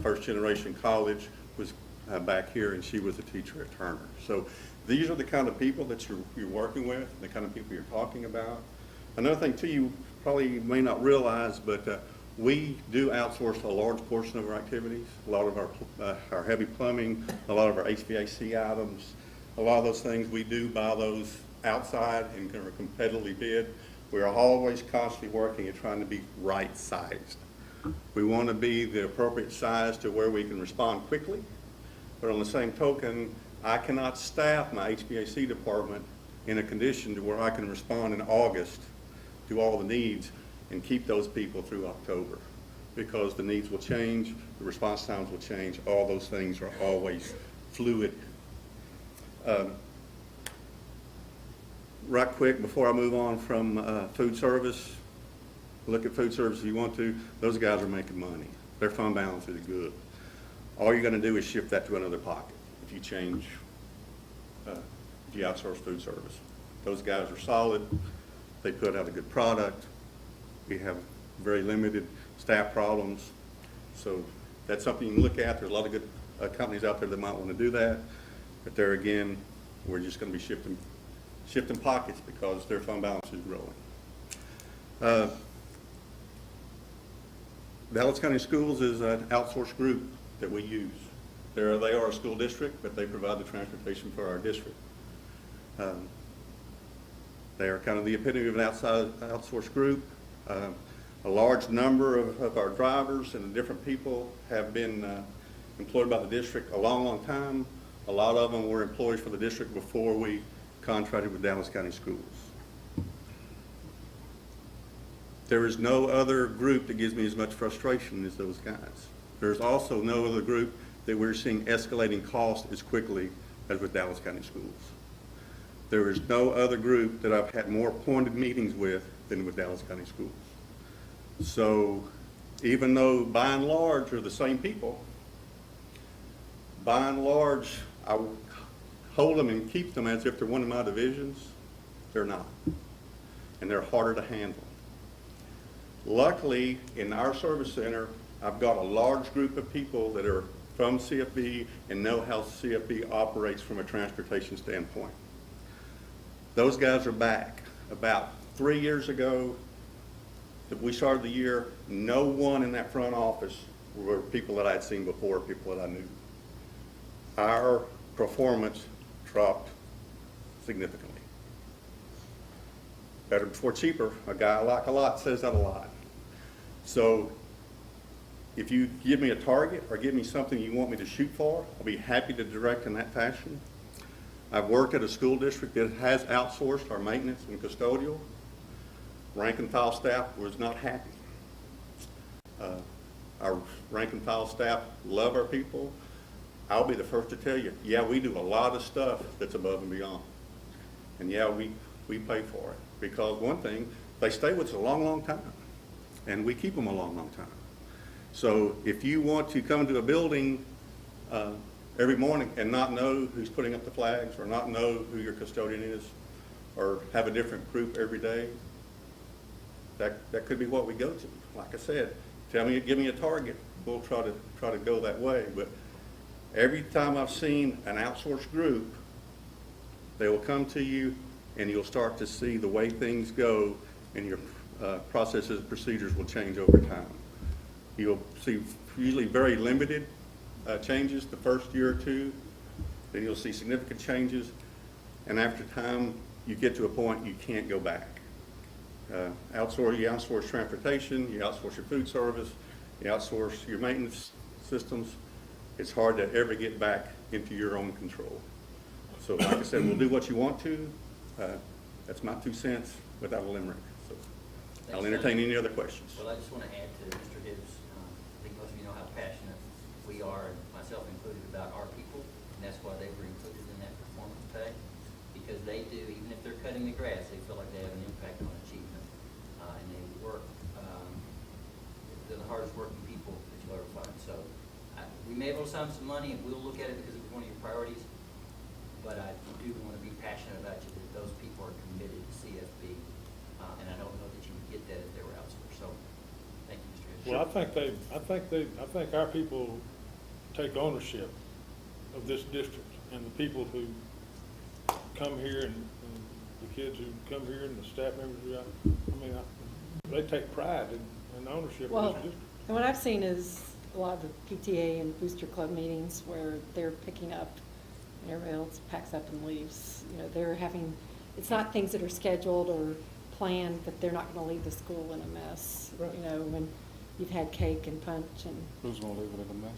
first generation college, was back here, and she was a teacher at Turner. So these are the kind of people that you're working with, the kind of people you're talking about. Another thing too, you probably may not realize, but we do outsource a large portion of our activities. A lot of our heavy plumbing, a lot of our HVAC items, a lot of those things, we do buy those outside and are competitively bid. We are always constantly working at trying to be right-sized. We want to be the appropriate size to where we can respond quickly, but on the same token, I cannot staff my HVAC department in a condition to where I can respond in August to all the needs and keep those people through October, because the needs will change, the response times will change, all those things are always fluid. Right quick, before I move on from food service, look at food service if you want to, those guys are making money. Their fund balance is good. All you're gonna do is shift that to another pocket if you change, if you outsource food service. Those guys are solid, they put out a good product. We have very limited staff problems. So that's something you can look at. There's a lot of good companies out there that might want to do that. But there again, we're just going to be shifting pockets because their fund balance is growing. Dallas County Schools is an outsourced group that we use. They are a school district, but they provide the transportation for our district. They are kind of the epitome of an outsourced group. A large number of our drivers and different people have been employed by the district a long, long time. A lot of them were employees for the district before we contracted with Dallas County Schools. There is no other group that gives me as much frustration as those guys. There's also no other group that we're seeing escalating costs as quickly as with Dallas County Schools. There is no other group that I've had more pointed meetings with than with Dallas County Schools. So even though by and large are the same people, by and large I hold them and keep them as if they're one of my divisions. They're not. And they're harder to handle. Luckily, in our service center, I've got a large group of people that are from CFB and know how CFB operates from a transportation standpoint. Those guys are back. About 3 years ago that we started the year, no one in that front office were people that I had seen before, people that I knew. Our performance dropped significantly. Better before cheaper. A guy I like a lot says that a lot. So if you give me a target or give me something you want me to shoot for, I'll be happy to direct in that fashion. I've worked at a school district that has outsourced our maintenance and custodial. Rank and file staff was not happy. Our rank and file staff love our people. I'll be the first to tell you, yeah, we do a lot of stuff that's above and beyond. And yeah, we pay for it. Because one thing, they stay with us a long, long time. And we keep them a long, long time. So if you want to come to a building every morning and not know who's putting up the flags, or not know who your custodian is, or have a different group every day, that could be what we go to. Like I said, give me a target, we'll try to go that way. But every time I've seen an outsourced group They will come to you, and you'll start to see the way things go, and your processes and procedures will change over time. You'll see usually very limited changes the first year or two, then you'll see significant changes, and after time, you get to a point you can't go back. You outsource transportation, you outsource your food service, you outsource your maintenance systems. It's hard to ever get back into your own control. So like I said, we'll do what you want to. That's my 2 cents without a limerick. So I'll entertain any other questions. Well, I just want to add to Mr. Hibbs. I think most of you know how passionate we are, and myself included, about our people, and that's why they were included in that performance pay, because they do, even if they're cutting the grass, they feel like they have an impact on achievement, and they work. They're the hardest working people that you'll ever find. So we may be able to save some money, and we'll look at it because it was one of your priorities, but I do want to be passionate about you that those people are committed to CFB, and I don't know that you would get that if they were outsourced. So, thank you, Mr. Hibbs. Well, I think our people take ownership of this district, and the people who come here and the kids who come here and the staff members who, they take pride in ownership of Well, this district. and what I've seen is a lot of the PTA and Booster Club meetings where they're picking up and everybody else packs up and leaves. You know, they're having, it's not things that are scheduled or planned, but they're not going to leave the school in a mess. Right. You know, when you've had cake and punch and, Who's gonna leave it in a mess?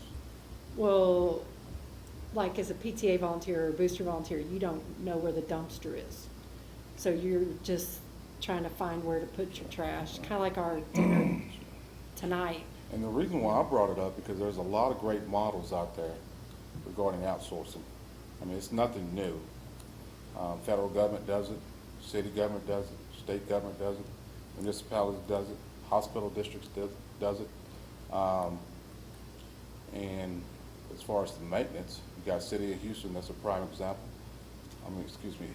well, like as a PTA volunteer or booster volunteer, you don't know where the dumpster is. So you're just trying to find where to put your trash, kind of like our dinner tonight. And the reason why I brought it up, because there's a lot of great models out there regarding outsourcing. I mean, it's nothing new. Federal government does it, city government does it, state government does it, municipalities does it, hospital districts does it. And as far as the maintenance, you got City of Houston, that's a prime example.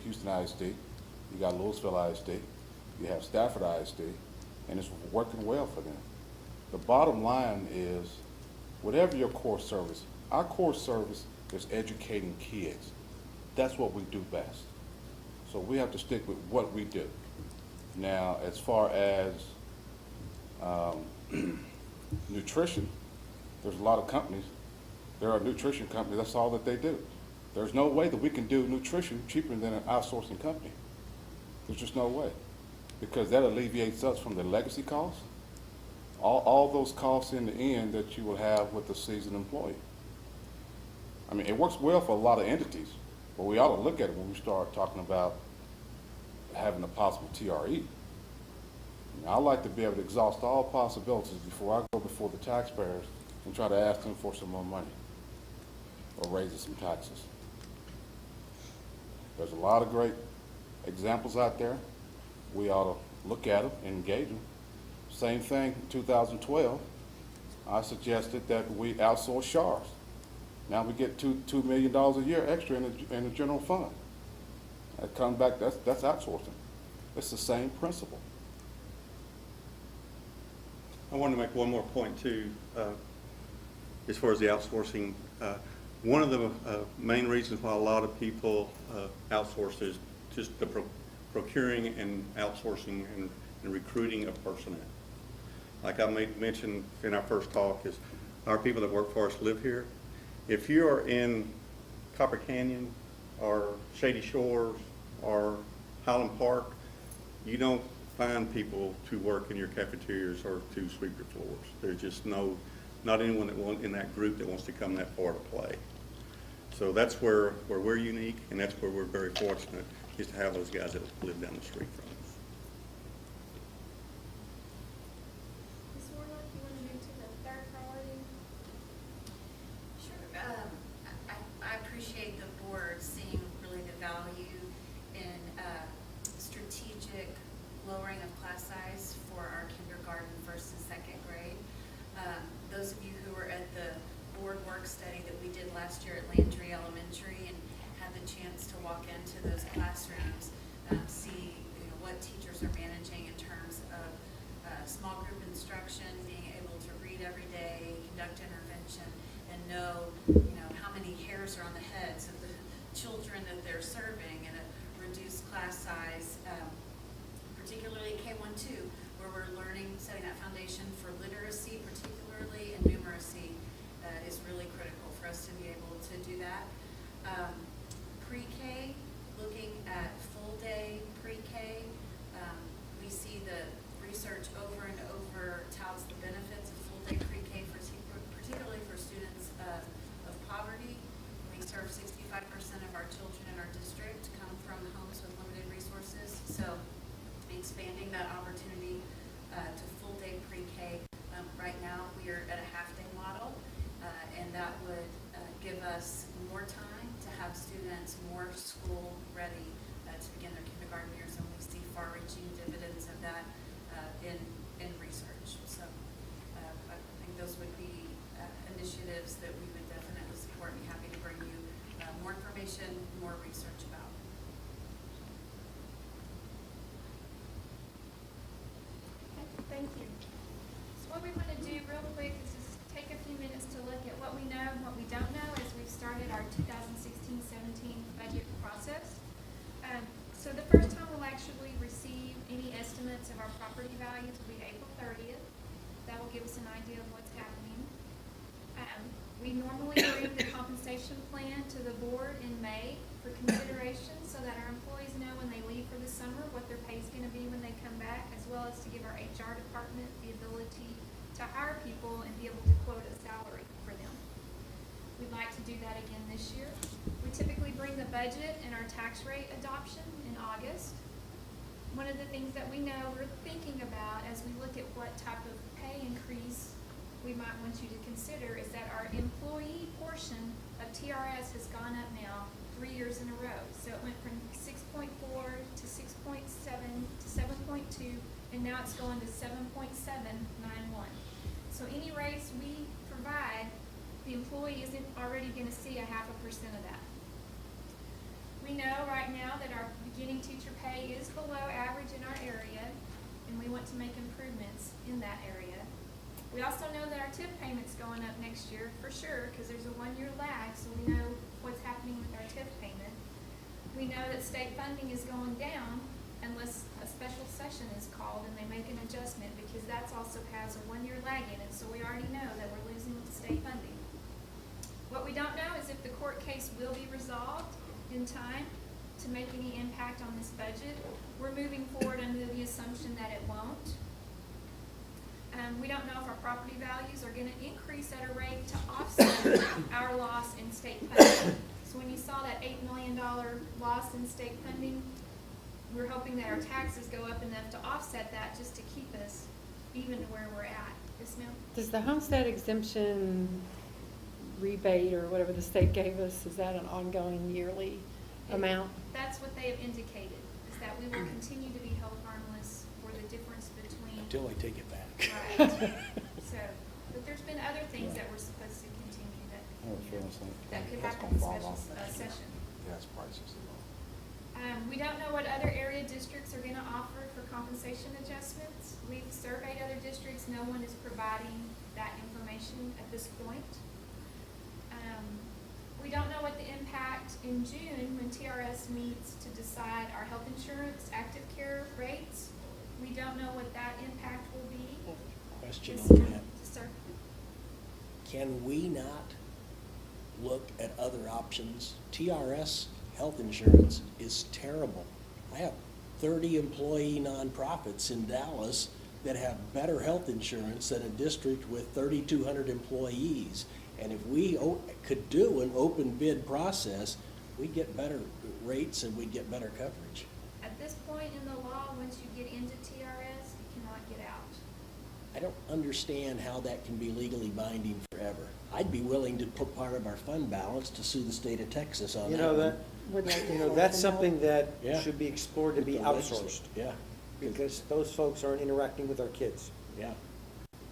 Houston ISD, you got Louisville ISD, you have Stafford ISD, and it's working well for them. The bottom line is, whatever your core service, our core service is educating kids. That's what we do best. So we have to stick with what we do. Now, as far as nutrition, there's a lot of companies. There are nutrition companies, that's all that they do. There's no way that we can do nutrition cheaper than an outsourcing company. There's just no way. Because that alleviates us from the legacy costs, all those costs in the end that you will have with a seasoned employee. I mean, it works well for a lot of entities, but we ought to look at it when we start talking about having a possible TRE. I like to be able to exhaust all possibilities before I go before the taxpayers and try to ask them for some more money or raise some taxes. There's a lot of great examples out there. We ought to look at them and engage them. Same thing, in 2012, I suggested that we outsource SHARs. Now we get $2 million a year extra in the general fund. That comes back, that's outsourcing. It's the same principle. I wanted to make one more point too, as far as the outsourcing. One of the main reasons why a lot of people outsource is just the procuring and outsourcing and recruiting of personnel. Like I mentioned in our first talk, is our people that work for us live here. If you are in Copper Canyon or Shady Shores or Highland Park, you don't find people to work in your cafeterias or to sweep your floors. There's just not anyone in that group that wants to come that far to play. So that's where we're unique, and that's where we're very fortunate, is to have those guys that live down the street from us. Ms. Warnock, you want to move to the third priority? Sure. I appreciate the board seeing really the value in strategic lowering of class size for our kindergarten, first and second grade. Those of you who were at the board work study that we did last year at Landry Elementary and had the chance to walk into those classrooms, see what teachers are managing in terms of small group instruction, being able to read every day, conduct intervention, and know how many hairs are on the heads of the children that they're serving, and too, where we're learning, setting that foundation for literacy particularly, and numeracy is really critical for us to be able to do that. Pre-K, looking at full-day pre-K, we see the research over and over touts the benefits of full-day pre-K, particularly for students of poverty. We serve 65% of our children in our district come from homes with limited resources. So expanding that opportunity to full-day pre-K. Right now, we are at a half-day model, and that would give us more time to have students more school-ready to begin their kindergarten years, and we see far-reaching dividends of that in research. So I think those would be initiatives that we would definitely support and be happy to bring you more information, more research about. Okay, thank you. So what we want to do real quick is just take a few minutes to look at what we know and what we don't know as we've started our 2016-17 budget process. So the first time we'll actually receive any estimates of our property values will be April 30th. That will give us an idea of what's happening. We normally bring the compensation plan to the board in May for consideration so that our employees know when they leave for the summer what their pay is going to be when they come back, as well as to give our HR department the ability to hire people and be able to quote a salary for them. We'd like to do that again this year. We typically bring the budget and our tax rate adoption in August. One of the things that we know we're thinking about as we look at what type of pay increase we might want you to consider is that our employee portion of TRS has gone up now 3 years in a row. So it went from 6.4 to 6.7 to 7.2, and now it's going to 7.791. So any raise we provide, the employee isn't already going to see 0.5% of that. We know right now that our beginning teacher pay is below average in our area, and we want to make improvements in that area. We also know that our TIF payment's going up next year for sure, because there's a 1-year lag, so we know what's happening with our TIF payment. We know that state funding is going down unless a special session is called and they make an adjustment, because that's also has a 1-year lag in it, so we already know that we're losing state funding. What we don't know is if the court case will be resolved in time to make any impact on this budget. We're moving forward under the assumption that it won't. We don't know if our property values are going to increase at a rate to offset our loss in state funding. So when you saw that $8 million loss in state funding, we're hoping that our taxes go up enough to offset that, just to keep us even to where we're at. Yes, ma'am? Does the homestead exemption rebate or whatever the state gave us, is that an ongoing yearly amount? That's what they have indicated, is that we will continue to be held harmless for the difference between. Until I take it back. Right. So, but there's been other things that we're supposed to continue that could happen in special session. Gas prices. We don't know what other area districts are going to offer for compensation adjustments. We've surveyed other districts. No one is providing that information at this point. We don't know what the impact in June when TRS meets to decide our health insurance, active care rates. We don't know what that impact will be. Question Yes, on ma'am. that. Yes, sir. Can we not look at other options? TRS health insurance is terrible. I have 30 employee nonprofits in Dallas that have better health insurance than a district with 3,200 employees. And if we could do an open bid process, we'd get better rates and we'd get better coverage. At this point in the law, once you get into TRS, you cannot get out. I don't understand how that can be legally binding forever. I'd be willing to put part of our fund balance to sue the state of Texas on You that know, one. that's something that Yeah. should be explored to be With the legislature. outsourced, Yeah, because those folks aren't interacting with our kids. yeah.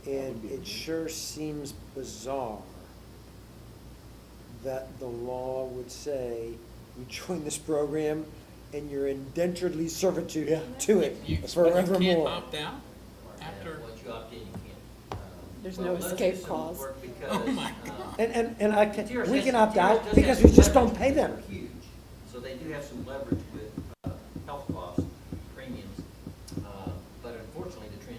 And be it sure seems bizarre that the law would say, you join this program and you're indenturedly servitude to it But you can't forevermore. opt out after, Once you opt in, you can't. There's Well, no let's do escape some clause. work because, Oh, my And I can, TRS we can opt out does because have we just some don't pay them. leverage. Huge, so they do have some leverage with health costs, premiums. But unfortunately,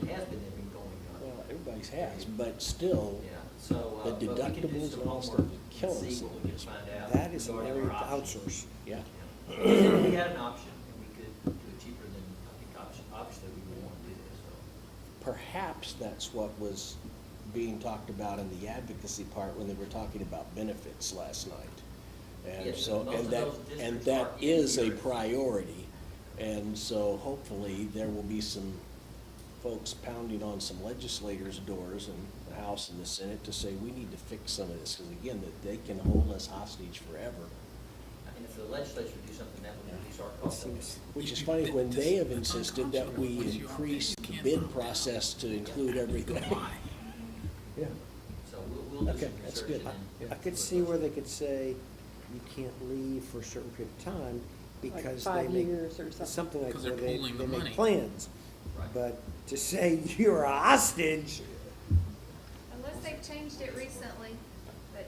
it has been going up. Well, everybody's has, but still, Yeah, so, the but we can do deductibles some and all homework stuff is killing and us see in what the we can find out. That is an regarding area our to options. outsource. yeah. If we had an option, and we could do it cheaper than, I think, obviously, we would want to do this, so. Perhaps that's what was being talked about in the advocacy part when they were talking about benefits last night. And Yes, so, most and of that, those and districts that are is a in here. priority. And so hopefully there will be some folks pounding on some legislators' doors in the House and the Senate to say, we need to fix some of this, because again, that they can hold us hostage forever. And if the legislature would do something, that would reduce our cost. Which is funny, when they have insisted that we increase the bid process to include everything. Yeah. So we'll do Okay, some that's research good. and then. I could see where they could say, you can't leave for a certain period of time because they 5 make. years or something. Something like Because they're where they pooling the make money. plans. Right. But to say you're a hostage, Unless they've changed it recently, but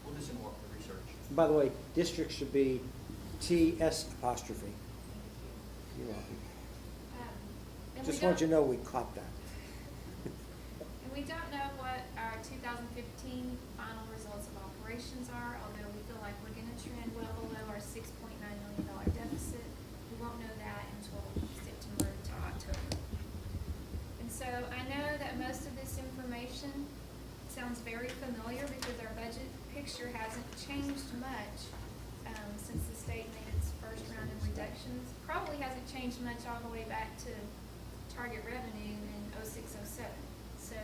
We'll do some more research. by the way, district should be TS apostrophe. You're welcome. and Just we want you don't, to know we caught that. and we don't know what our 2015 final results of operations are, although we feel like we're gonna trend well below our $6.9 million deficit. We won't know that until September to October. And so I know that most of this information sounds very familiar because our budget picture hasn't changed much since the state made its first round of reductions. Probably hasn't changed much all the way back to target revenue in 06-07. So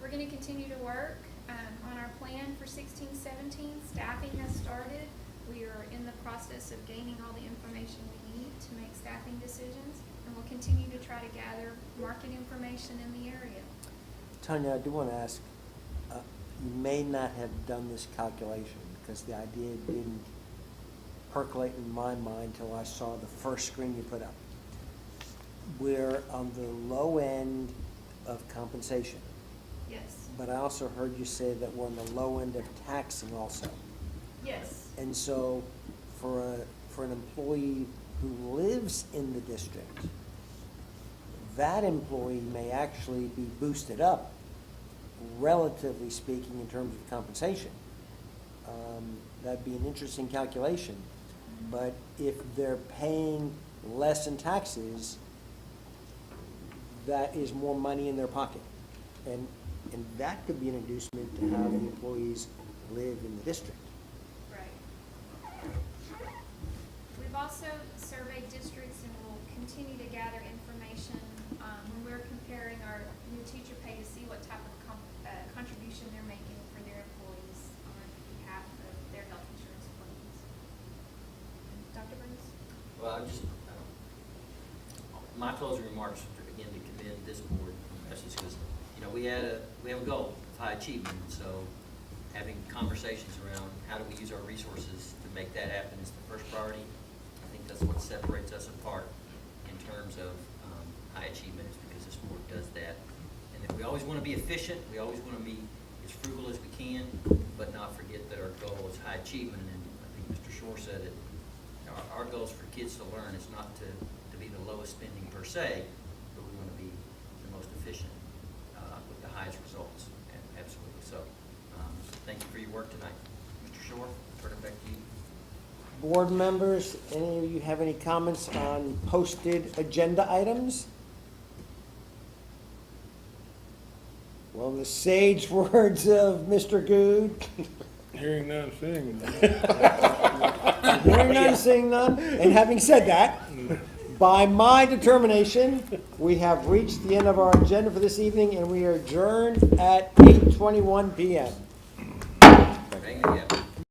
we're going to continue to work on our plan for 16-17. Staffing has started. We are in the process of gaining all the information we need to make staffing decisions, and we'll continue to try to gather market information in the area. Tanya, I do want to ask, you may not have done this calculation because the idea didn't percolate in my mind till I saw the first screen you put up. We're on the low end of compensation, Yes. but I also heard you say that we're on the low end of taxing also. Yes. And so for an employee who lives in the district, that employee may actually be boosted up, relatively speaking, in terms of compensation. That'd be an interesting calculation. But if they're paying less in taxes, that is more money in their pocket. And that could be an inducement to have the employees live in the district. Right. We've also surveyed districts and will continue to gather information when we're comparing our new teacher pay to see what type of contribution they're making for their employees on behalf of their health insurance plans. Dr. Burns? Well, my closing remarks are again to commend this board, especially because, we have a goal of high achievement, so having conversations around how do we use our resources to make that happen is the first priority. I think that's what separates us apart in terms of high achievement, is because this board does that. And if we always want to be efficient, we always want to be as frugal as we can, but not forget that our goal is high achievement. And I think Mr. Shore said it, our goal is for kids to learn. It's not to be the lowest spending per se, but we want to be the most efficient with the highest results. Absolutely. So thank you for your work tonight. Mr. Shore, turn it back to you. Board members, any of you have any comments on posted agenda items? Well, the sage words of Mr. Good. Hearing none, seeing none. Hearing none, seeing none, and having said that, by my determination, we have reached the end of our agenda for this evening, and we are adjourned at 8:21 PM. Thank you.